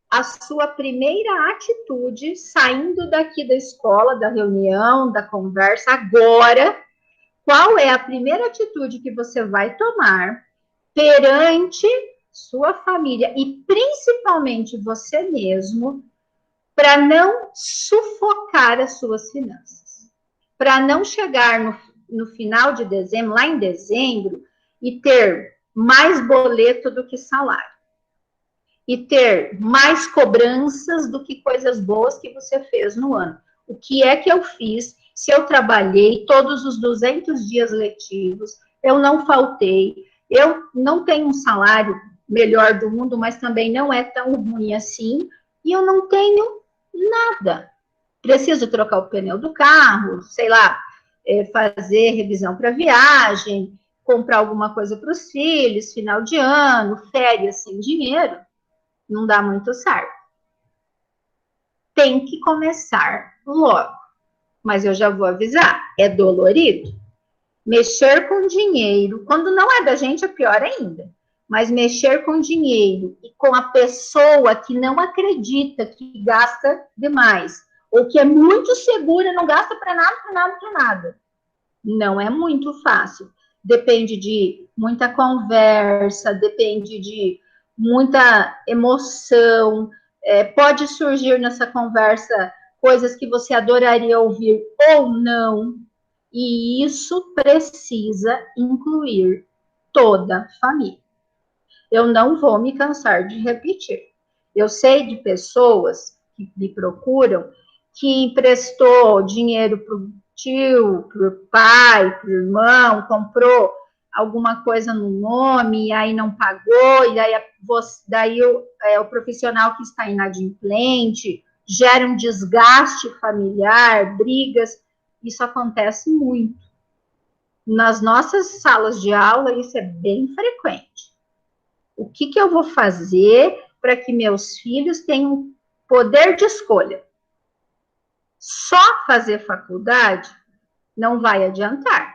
a sua primeira atitude saindo daqui da escola, da reunião, da conversa agora? Qual é a primeira atitude que você vai tomar perante sua família e principalmente você mesmo para não sufocar as suas finanças? Para não chegar no final de dezembro, lá em dezembro, e ter mais boleto do que salário. E ter mais cobranças do que coisas boas que você fez no ano. O que é que eu fiz? Se eu trabalhei todos os 200 dias letivos, eu não faltei, eu não tenho um salário melhor do mundo, mas também não é tão ruim assim, e eu não tenho nada. Preciso trocar o pneu do carro, sei lá, fazer revisão para viagem, comprar alguma coisa para os filhos, final de ano, férias sem dinheiro, não dá muito certo. Tem que começar logo. Mas eu já vou avisar, é dolorido? Mexer com dinheiro, quando não é da gente, é pior ainda. Mas mexer com dinheiro e com a pessoa que não acredita que gasta demais, ou que é muito segura, não gasta para nada, para nada, para nada. Não é muito fácil. Depende de muita conversa, depende de muita emoção. Pode surgir nessa conversa coisas que você adoraria ouvir ou não. E isso precisa incluir toda a família. Eu não vou me cansar de repetir. Eu sei de pessoas que me procuram que emprestou dinheiro para o tio, para o pai, para o irmão, comprou alguma coisa no nome, e aí não pagou, e daí o profissional que está inadimplente gera um desgaste familiar, brigas. Isso acontece muito. Nas nossas salas de aula, isso é bem frequente. O que eu vou fazer para que meus filhos tenham poder de escolha? Só fazer faculdade não vai adiantar.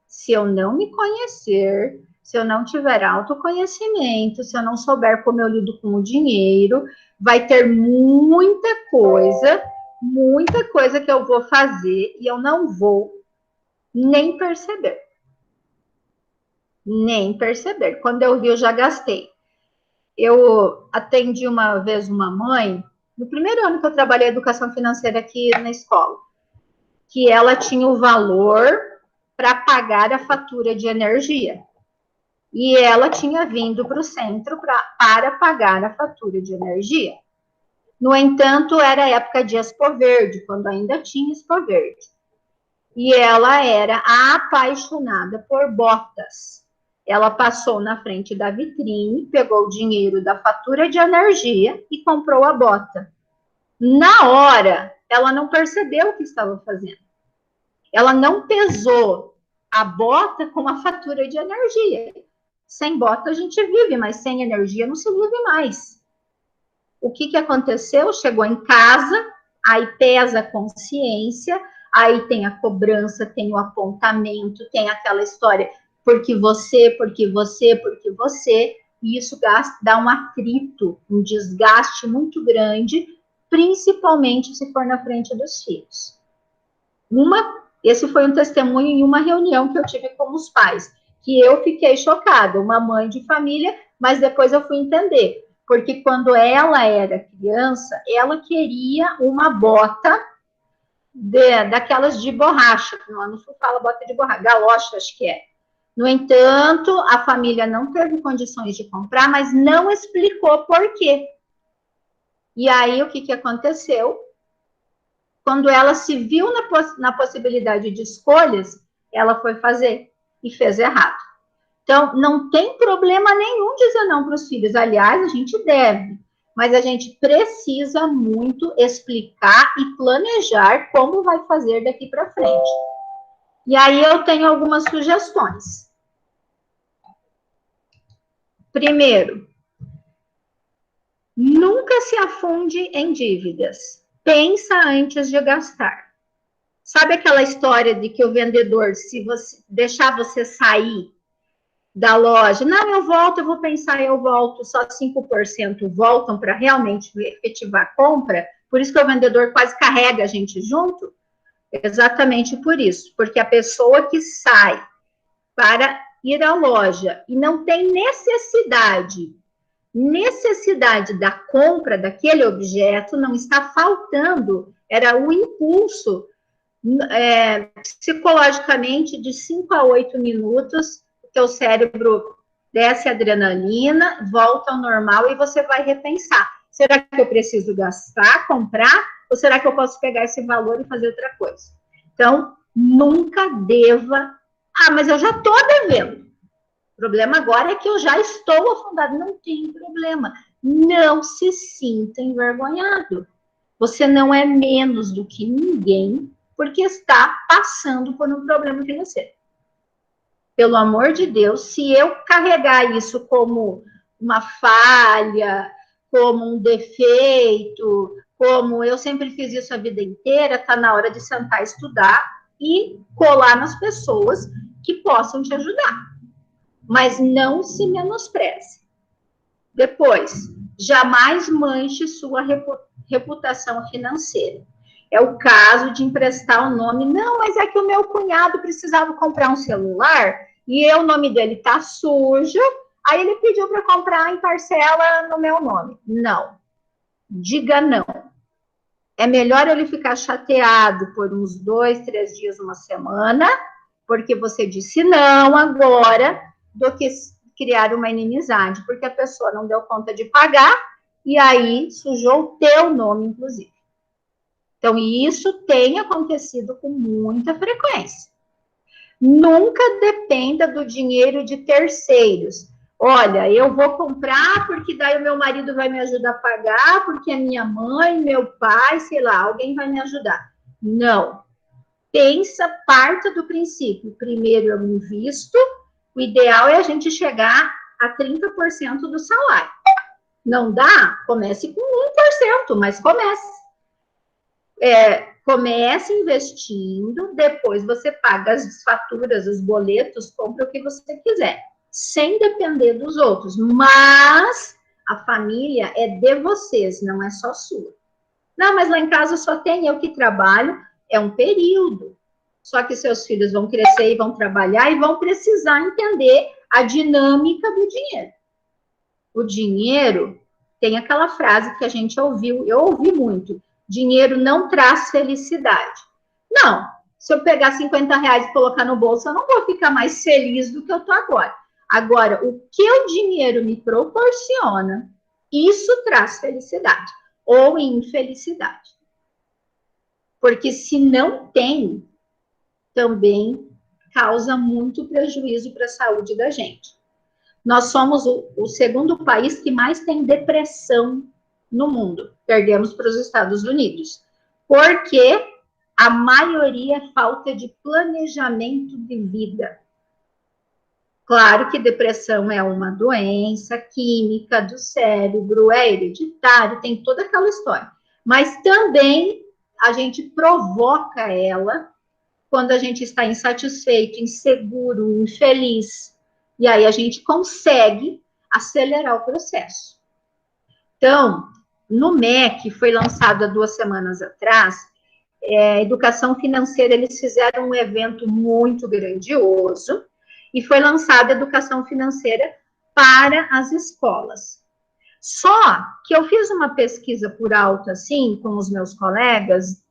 Se eu não me conhecer, se eu não tiver autoconhecimento, se eu não souber como eu lido com o dinheiro, vai ter muita coisa que eu vou fazer e eu não vou nem perceber. Nem perceber. Quando eu vi, eu já gastei. Eu atendi uma vez uma mãe, no primeiro ano que eu trabalhei educação financeira aqui na escola, que ela tinha o valor para pagar a fatura de energia. E ela tinha vindo para o centro para pagar a fatura de energia. No entanto, era época de Expo Verde, quando ainda tinha Expo Verde. E ela era apaixonada por botas. Ela passou na frente da vitrine, pegou o dinheiro da fatura de energia e comprou a bota. Na hora, ela não percebeu o que estava fazendo. Ela não pesou a bota com a fatura de energia. Sem bota a gente vive, mas sem energia não se vive mais. O que aconteceu? Chegou em casa, aí pesa a consciência, aí tem a cobrança, tem o apontamento, tem aquela história, porque você, e isso dá um atrito, um desgaste muito grande, principalmente se for na frente dos filhos. Esse foi um testemunho em uma reunião que eu tive com os pais, que eu fiquei chocada, uma mãe de família, mas depois eu fui entender, porque quando ela era criança, ela queria uma bota daquelas de borracha, não se fala bota de borracha, galocha, acho que é. No entanto, a família não teve condições de comprar, mas não explicou por quê. E aí, o que aconteceu? Quando ela se viu na possibilidade de escolhas, ela foi fazer e fez errado. Então, não tem problema nenhum dizer não para os filhos. Aliás, a gente deve, mas a gente precisa muito explicar e planejar como vai fazer daqui para frente. E aí eu tenho algumas sugestões. Primeiro, nunca se afunde em dívidas. Pensa antes de gastar. Sabe aquela história de que o vendedor, se você deixar você sair da loja, não, eu volto, eu vou pensar, eu volto, só 5% voltam para realmente efetivar a compra, por isso que o vendedor quase carrega a gente junto? Exatamente por isso, porque a pessoa que sai para ir à loja e não tem necessidade da compra daquele objeto, não está faltando, era o impulso, psicologicamente, de 5 a 8 minutos, que o cérebro desce a adrenalina, volta ao normal e você vai repensar. Será que eu preciso gastar, comprar, ou será que eu posso pegar esse valor e fazer outra coisa? Então, nunca deva... mas eu já estou devendo. O problema agora é que eu já estou afundado. Não tem problema. Não se sinta envergonhado. Você não é menos do que ninguém porque está passando por um problema financeiro. Pelo amor de Deus, se eu carregar isso como uma falha, como um defeito, como eu sempre fiz isso a vida inteira, está na hora de sentar, estudar e colar nas pessoas que possam te ajudar. Mas não se menospreze. Depois, jamais manche sua reputação financeira. É o caso de emprestar o nome. Não, mas é que o meu cunhado precisava comprar um celular e o nome dele tá sujo, aí ele pediu para comprar em parcela no meu nome. Não. Diga não. É melhor ele ficar chateado por uns 2, 3 dias, uma semana, porque você disse não agora, do que criar uma inimizade, porque a pessoa não deu conta de pagar e aí sujou o teu nome, inclusive. Então, isso tem acontecido com muita frequência. Nunca dependa do dinheiro de terceiros. Olha, eu vou comprar porque daí o meu marido vai me ajudar a pagar, porque a minha mãe, meu pai, sei lá, alguém vai me ajudar. Não. Pensa, parta do princípio. Primeiro eu invisto, o ideal é a gente chegar a 30% do salário. Não dá? Comece com 1%, mas comece. Comece investindo, depois você paga as faturas, os boletos, compra o que você quiser, sem depender dos outros. Mas a família é de vocês, não é só sua. Não, mas lá em casa só tem eu que trabalho. É um período. Só que seus filhos vão crescer e vão trabalhar e vão precisar entender a dinâmica do dinheiro. O dinheiro, tem aquela frase que a gente ouviu, eu ouvi muito, dinheiro não traz felicidade. Não, se eu pegar 50 reais e colocar no bolso, eu não vou ficar mais feliz do que eu estou agora. Agora, o que o dinheiro me proporciona, isso traz felicidade ou infelicidade. Porque se não tem, também causa muito prejuízo para a saúde da gente. Nós somos o segundo país que mais tem depressão no mundo. Perdemos para os Estados Unidos. Porque a maioria é falta de planejamento de vida. Claro que depressão é uma doença química do cérebro, é hereditário, tem toda aquela história. Mas também a gente provoca ela quando a gente está insatisfeito, inseguro, infeliz. E aí a gente consegue acelerar o processo. Então, no MEC, foi lançado há 2 semanas atrás, Educação Financeira, eles fizeram um evento muito grandioso, e foi lançada Educação Financeira para as escolas. Só que eu fiz uma pesquisa por alto, assim, com os meus colegas,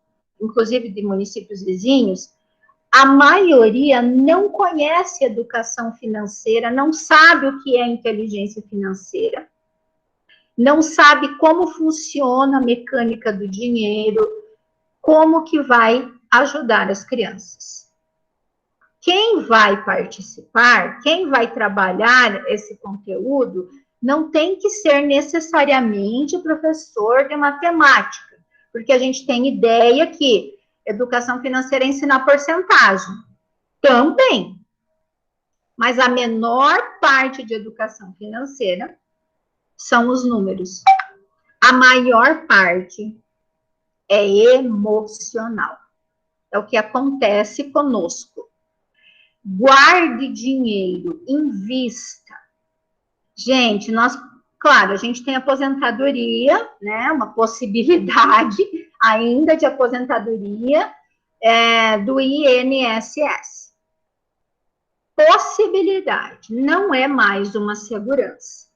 inclusive de municípios vizinhos, a maioria não conhece educação financeira, não sabe o que é inteligência financeira, não sabe como funciona a mecânica do dinheiro, como que vai ajudar as crianças. Quem vai participar, quem vai trabalhar esse conteúdo, não tem que ser necessariamente professor de matemática, porque a gente tem ideia que educação financeira é ensinar porcentagem. Também. Mas a menor parte de educação financeira são os números. A maior parte é emocional. É o que acontece conosco. Guarde dinheiro, invista. Gente, claro, a gente tem aposentadoria, né? Uma possibilidade ainda de aposentadoria do INSS. Possibilidade, não é mais uma segurança.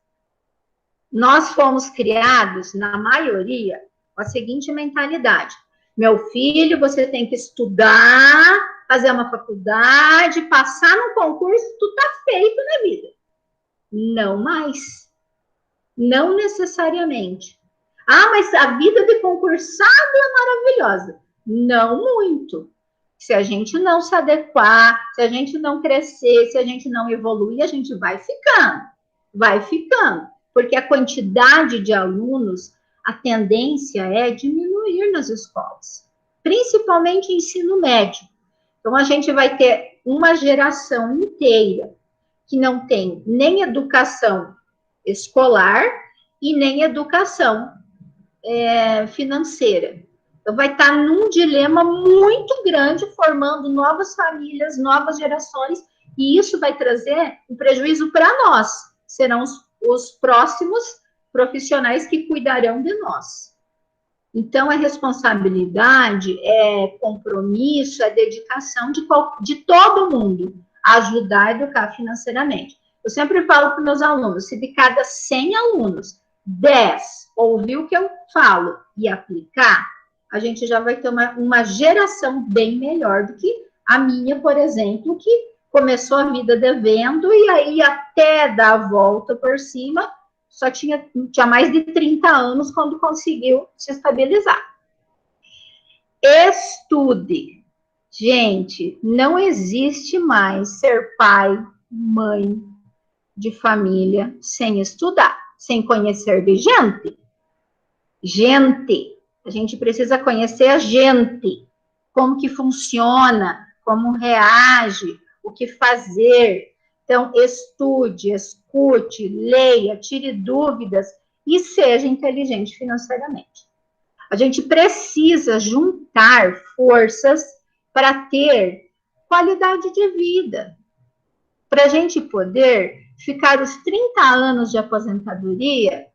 Nós fomos criados, na maioria, com a seguinte mentalidade: meu filho, você tem que estudar, fazer uma faculdade, passar num concurso, tu tá feito na vida. Não mais. Não necessariamente. Ah, mas a vida de concursado é maravilhosa. Não muito. Se a gente não se adequar, se a gente não crescer, se a gente não evoluir, a gente vai ficando. Vai ficando. Porque a quantidade de alunos, a tendência é diminuir nas escolas. Principalmente ensino médio. Então, a gente vai ter uma geração inteira que não tem nem educação escolar e nem educação financeira. Então, vai estar num dilema muito grande, formando novas famílias, novas gerações E isso vai trazer um prejuízo para nós. Serão os próximos profissionais que cuidarão de nós. Então, é responsabilidade, é compromisso, é dedicação de todo mundo a ajudar a educar financeiramente. Eu sempre falo para os meus alunos, se de cada 100 alunos, 10 ouvir o que eu falo e aplicar, a gente já vai ter uma geração bem melhor do que a minha, por exemplo, que começou a vida devendo e aí até dar a volta por cima, só tinha mais de 30 anos quando conseguiu se estabilizar. Estude. Gente, não existe mais ser pai, mãe de família sem estudar, sem conhecer de gente. Gente, a gente precisa conhecer a gente, como que funciona, como reage, o que fazer. Então, estude, escute, leia, tire dúvidas e seja inteligente financeiramente. A gente precisa juntar forças para ter qualidade de vida, para a gente poder ficar os 30 anos de aposentadoria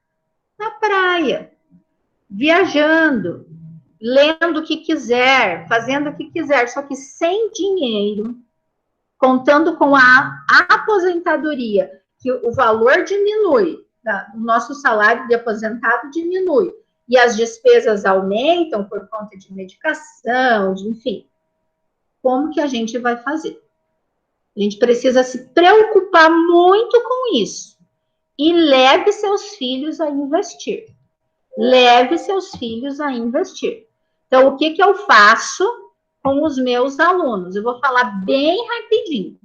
na praia, viajando, lendo o que quiser, fazendo o que quiser, só que sem dinheiro, contando com a aposentadoria, que o valor diminui, o nosso salário de aposentado diminui, e as despesas aumentam por conta de medicação, enfim. Como que a gente vai fazer? A gente precisa se preocupar muito com isso. E leve seus filhos a investir. Leve seus filhos a investir. Então, o que eu faço com os meus alunos? Eu vou falar bem rapidinho.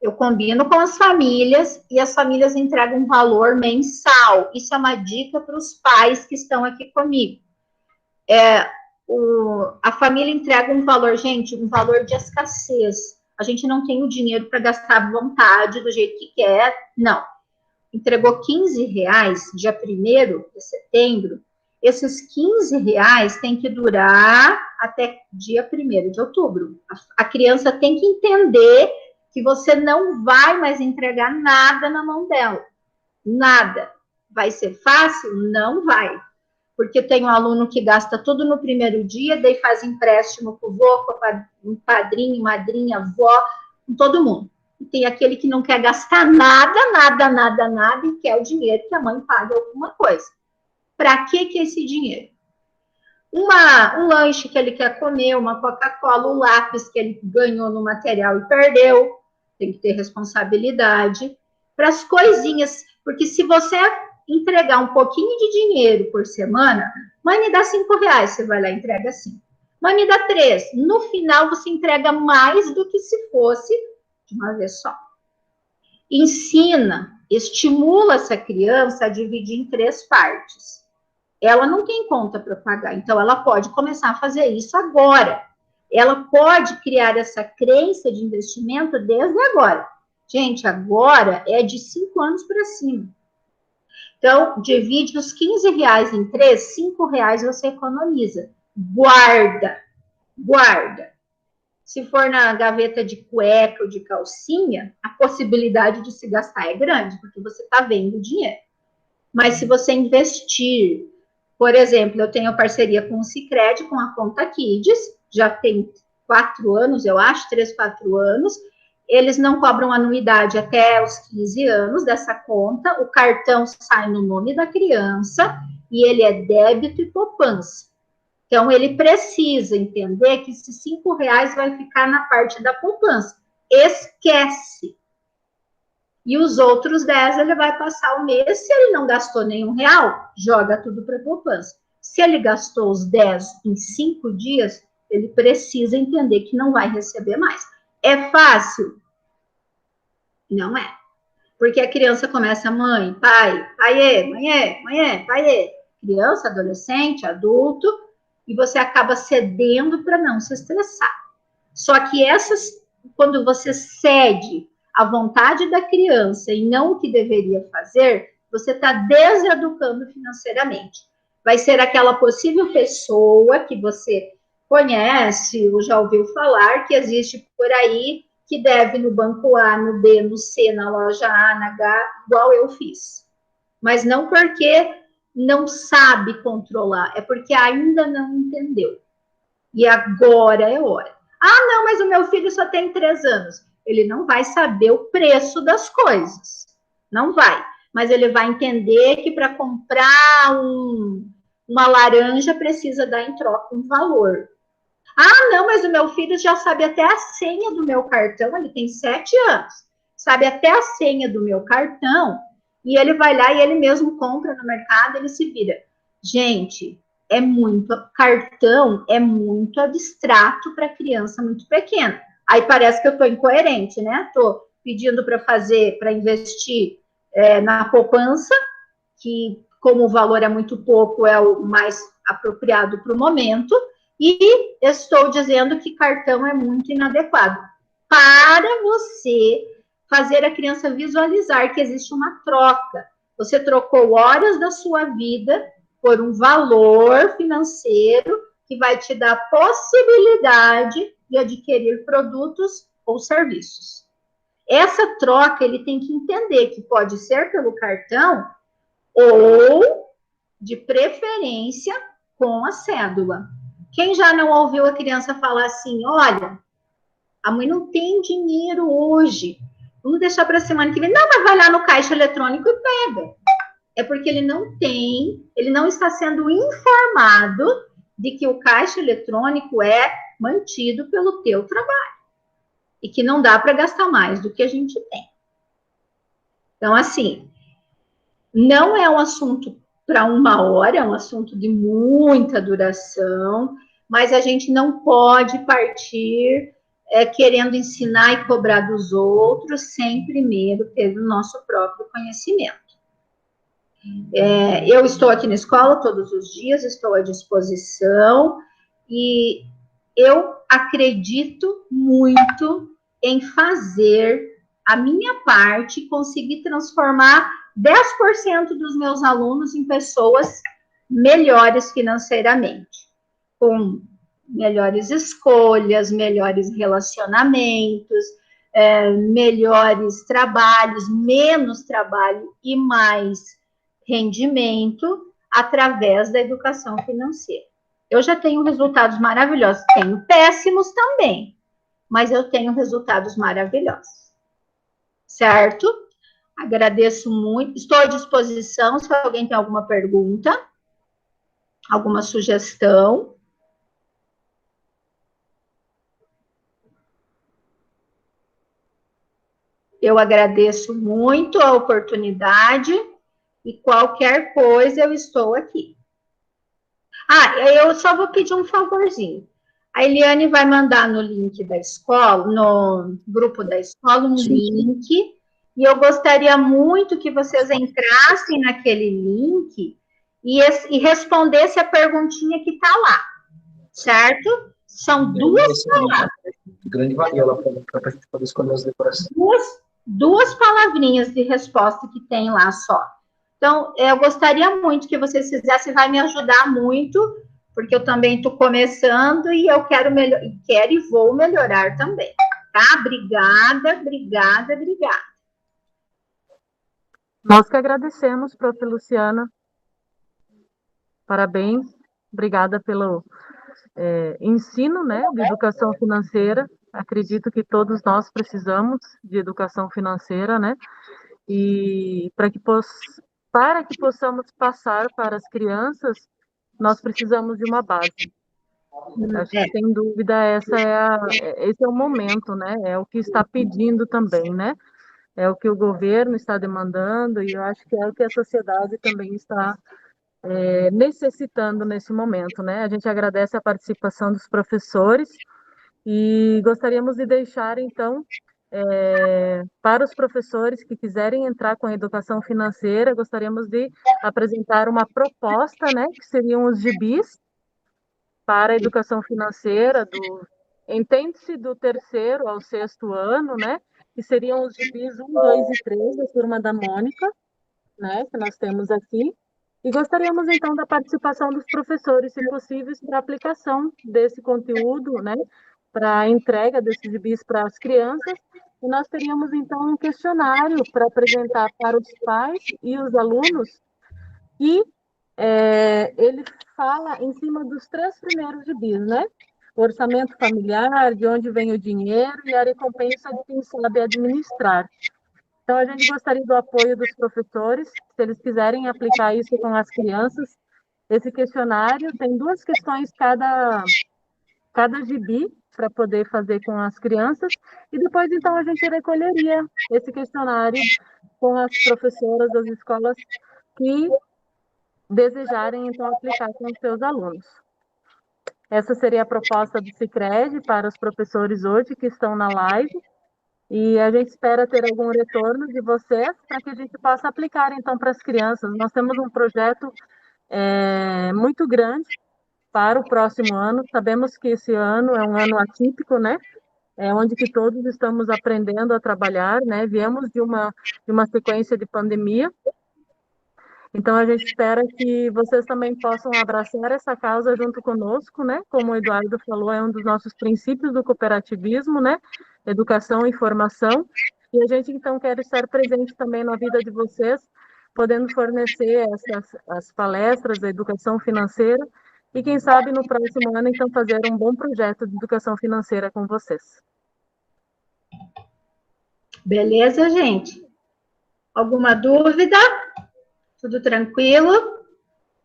Eu combino com as famílias e as famílias entregam um valor mensal. Isso é uma dica para os pais que estão aqui comigo. A família entrega um valor, gente, um valor de escassez. A gente não tem o dinheiro para gastar à vontade, do jeito que quer, não. Entregou R$15, dia 1º de setembro, esses R$15 tem que durar até dia 1º de outubro. A criança tem que entender que você não vai mais entregar nada na mão dela. Nada. Vai ser fácil? Não vai. Porque tem um aluno que gasta tudo no primeiro dia, daí faz empréstimo com o vô, com o padrinho, madrinha, avó, com todo mundo. E tem aquele que não quer gastar nada, e quer o dinheiro que a mãe pague alguma coisa. Para que é esse dinheiro? Um lanche que ele quer comer, uma Coca-Cola, o lápis que ele ganhou no material e perdeu, tem que ter responsabilidade. Para as coisinhas, porque se você entregar um pouquinho de dinheiro por semana, mãe, me dá R$5, você vai lá e entrega 5. Mãe, me dá 3. No final, você entrega mais do que se fosse de uma vez só. Ensina, estimula essa criança a dividir em 3 partes. Ela não tem conta para pagar, então ela pode começar a fazer isso agora. Ela pode criar essa crença de investimento desde agora. Gente, agora é de 5 anos para cima. Então, divide os R$15 em 3, R$5 você economiza. Guarda. Se for na gaveta de cueca ou de calcinha, a possibilidade de se gastar é grande, porque você está vendo o dinheiro. Mas se você investir, por exemplo, eu tenho parceria com o Sicredi, com a conta Kids, já tem 4 anos, eu acho, 3, 4 anos, eles não cobram anuidade até os 15 anos dessa conta, o cartão sai no nome da criança e ele é débito e poupança. Então, ele precisa entender que esses R$5 vai ficar na parte da poupança. Esquece. E os outros 10 ele vai passar o mês, se ele não gastou nenhum real, joga tudo para a poupança. Se ele gastou os 10 em 5 dias, ele precisa entender que não vai receber mais. É fácil? Não é. Porque a criança começa, mãe, pai, pai. Criança, adolescente, adulto, e você acaba cedendo para não se estressar. Só que quando você cede à vontade da criança e não o que deveria fazer, você está deseducando financeiramente. Vai ser aquela possível pessoa que você conhece ou já ouviu falar que existe por aí que deve no banco A, no B, no C, na loja A, na H, igual eu fiz. Mas não porque não sabe controlar, é porque ainda não entendeu. E agora é hora. Ah, não, mas o meu filho só tem 3 anos. Ele não vai saber o preço das coisas. Não vai. Mas ele vai entender que para comprar uma laranja precisa dar em troca um valor. Ah, não, mas o meu filho já sabe até a senha do meu cartão. Ele tem 7 anos. Sabe até a senha do meu cartão. E ele vai lá e ele mesmo compra no mercado, ele se vira. Gente, cartão é muito abstrato para criança muito pequena. Aí parece que eu estou incoerente, né? Estou pedindo para investir na poupança, que como o valor é muito pouco, é o mais apropriado para o momento, e estou dizendo que cartão é muito inadequado. Para você fazer a criança visualizar que existe uma troca. Você trocou horas da sua vida por um valor financeiro que vai te dar a possibilidade de adquirir produtos ou serviços. Essa troca ele tem que entender que pode ser pelo cartão ou, de preferência, com a cédula. Quem já não ouviu a criança falar assim, olha, a mãe não tem dinheiro hoje, vamos deixar para a semana que vem. Não, mas vai lá no caixa eletrônico e pega. É porque ele não está sendo informado de que o caixa eletrônico é mantido pelo teu trabalho e que não dá para gastar mais do que a gente tem. Então, assim, não é um assunto para 1 hora, é um assunto de muita duração, mas a gente não pode partir querendo ensinar e cobrar dos outros sem primeiro ter o nosso próprio conhecimento. Eu estou aqui na escola todos os dias, estou à disposição e eu acredito muito em fazer a minha parte e conseguir transformar 10% dos meus alunos em pessoas melhores financeiramente, com melhores escolhas, melhores relacionamentos, melhores trabalhos, menos trabalho e mais rendimento através da educação financeira. Eu já tenho resultados maravilhosos, tenho péssimos também, mas eu tenho resultados maravilhosos. Certo? Agradeço muito, estou à disposição se alguém tem alguma pergunta, alguma sugestão. Eu agradeço muito a oportunidade e qualquer coisa eu estou aqui. Eu só vou pedir um favorzinho. A Eliane vai mandar no link da escola, no grupo da escola, um link, e eu gostaria muito que vocês entrassem naquele link e respondessem a perguntinha que está lá, certo? São 2 palavras. Grande valia lá para a gente poder escolher as decorações. Duas palavrinhas de resposta que tem lá só. Então, eu gostaria muito que vocês fizessem, vai me ajudar muito, porque eu também estou começando e eu quero e vou melhorar também, tá? Obrigada. Nós que agradecemos, Prof. Luciana. Parabéns. Obrigada pelo ensino, né, de educação financeira. Acredito que todos nós precisamos de educação financeira, né? E para que possamos passar para as crianças, nós precisamos de uma base. Acho que, sem dúvida, esse é o momento, né? É o que está pedindo também, né? É o que o governo está demandando e eu acho que é o que a sociedade também está necessitando nesse momento, né? A gente agradece a participação dos professores e gostaríamos de deixar, então, para os professores que quiserem entrar com a educação financeira, gostaríamos de apresentar uma proposta, né, que seriam os gibis para a educação financeira, entende-se do 3º ao 6º ano, né, que seriam os gibis 1, 2 e 3 da Turma da Mônica, né, que nós temos aqui, e gostaríamos, então, da participação dos professores, se possível, para a aplicação desse conteúdo, né, para a entrega desses gibis para as crianças, e nós teríamos, então, um questionário para apresentar para os pais e os alunos, e ele fala em cima dos 3 primeiros gibis, né? O orçamento familiar, de onde vem o dinheiro e a recompensa de quem sabe administrar. Então, a gente gostaria do apoio dos professores, se eles quiserem aplicar isso com as crianças. Esse questionário tem 2 questões cada gibi para poder fazer com as crianças, e depois, então, a gente recolheria esse questionário com as professoras das escolas que desejarem, então, aplicar com os seus alunos. Essa seria a proposta do Sicredi para os professores hoje que estão na live, e a gente espera ter algum retorno de vocês para que a gente possa aplicar, então, para as crianças. Nós temos um projeto muito grande para o próximo ano. Sabemos que esse ano é um ano atípico, né? Onde que todos estamos aprendendo a trabalhar, né? Viemos de uma sequência de pandemia. Então, a gente espera que vocês também possam abraçar essa causa junto conosco, né? Como o Eduardo falou, é um dos nossos princípios do cooperativismo, né? Educação e formação. E a gente, então, quer estar presente também na vida de vocês, podendo fornecer as palestras, a educação financeira, e quem sabe no próximo ano, então, fazer um bom projeto de educação financeira com vocês. Beleza, gente? Alguma dúvida? Tudo tranquilo?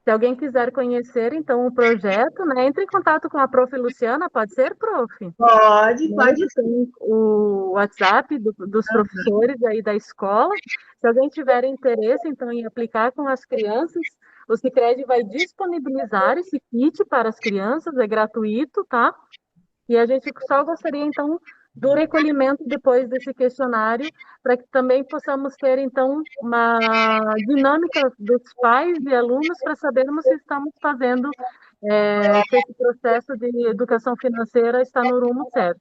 Se alguém quiser conhecer, então, o projeto, né, entre em contato com a prof. Luciana, pode ser, prof? Pode. Tem o WhatsApp dos professores aí da escola. Se alguém tiver interesse, então, em aplicar com as crianças, o Sicredi vai disponibilizar esse kit para as crianças, é gratuito, tá? E a gente só gostaria, então, do recolhimento depois desse questionário, para que também possamos ter, então, uma dinâmica dos pais e alunos para sabermos se estamos fazendo, se esse processo de educação financeira está no rumo certo.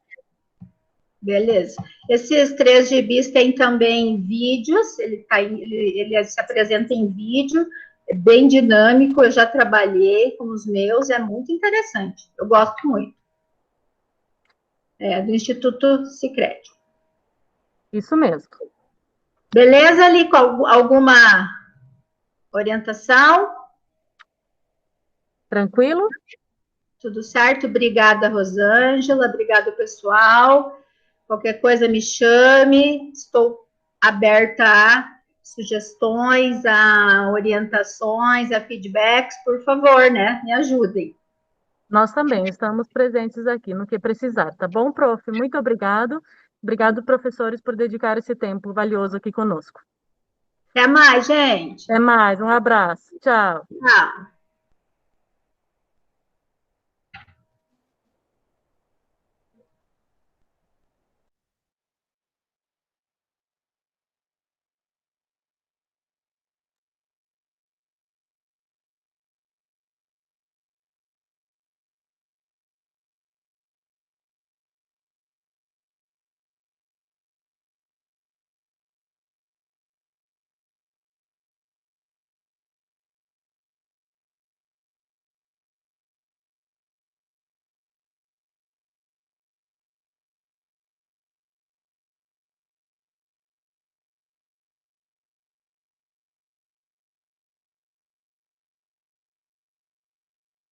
Beleza. Esses 3 gibis têm também vídeos, ele se apresenta em vídeo, é bem dinâmico, eu já trabalhei com os meus, é muito interessante, eu gosto muito. Do Instituto Sicredi. Isso mesmo. Beleza, Lico? Alguma orientação? Tranquilo? Tudo certo? Obrigada, Rosângela, obrigada, pessoal. Qualquer coisa me chame, estou aberta a sugestões, a orientações, a feedbacks, por favor, né? Me ajudem. Nós também estamos presentes aqui no que precisar, tá bom, prof? Muito obrigado. Obrigado, professores, por dedicar esse tempo valioso aqui conosco. Até mais, gente. Até mais, um abraço. Tchau. Tchau.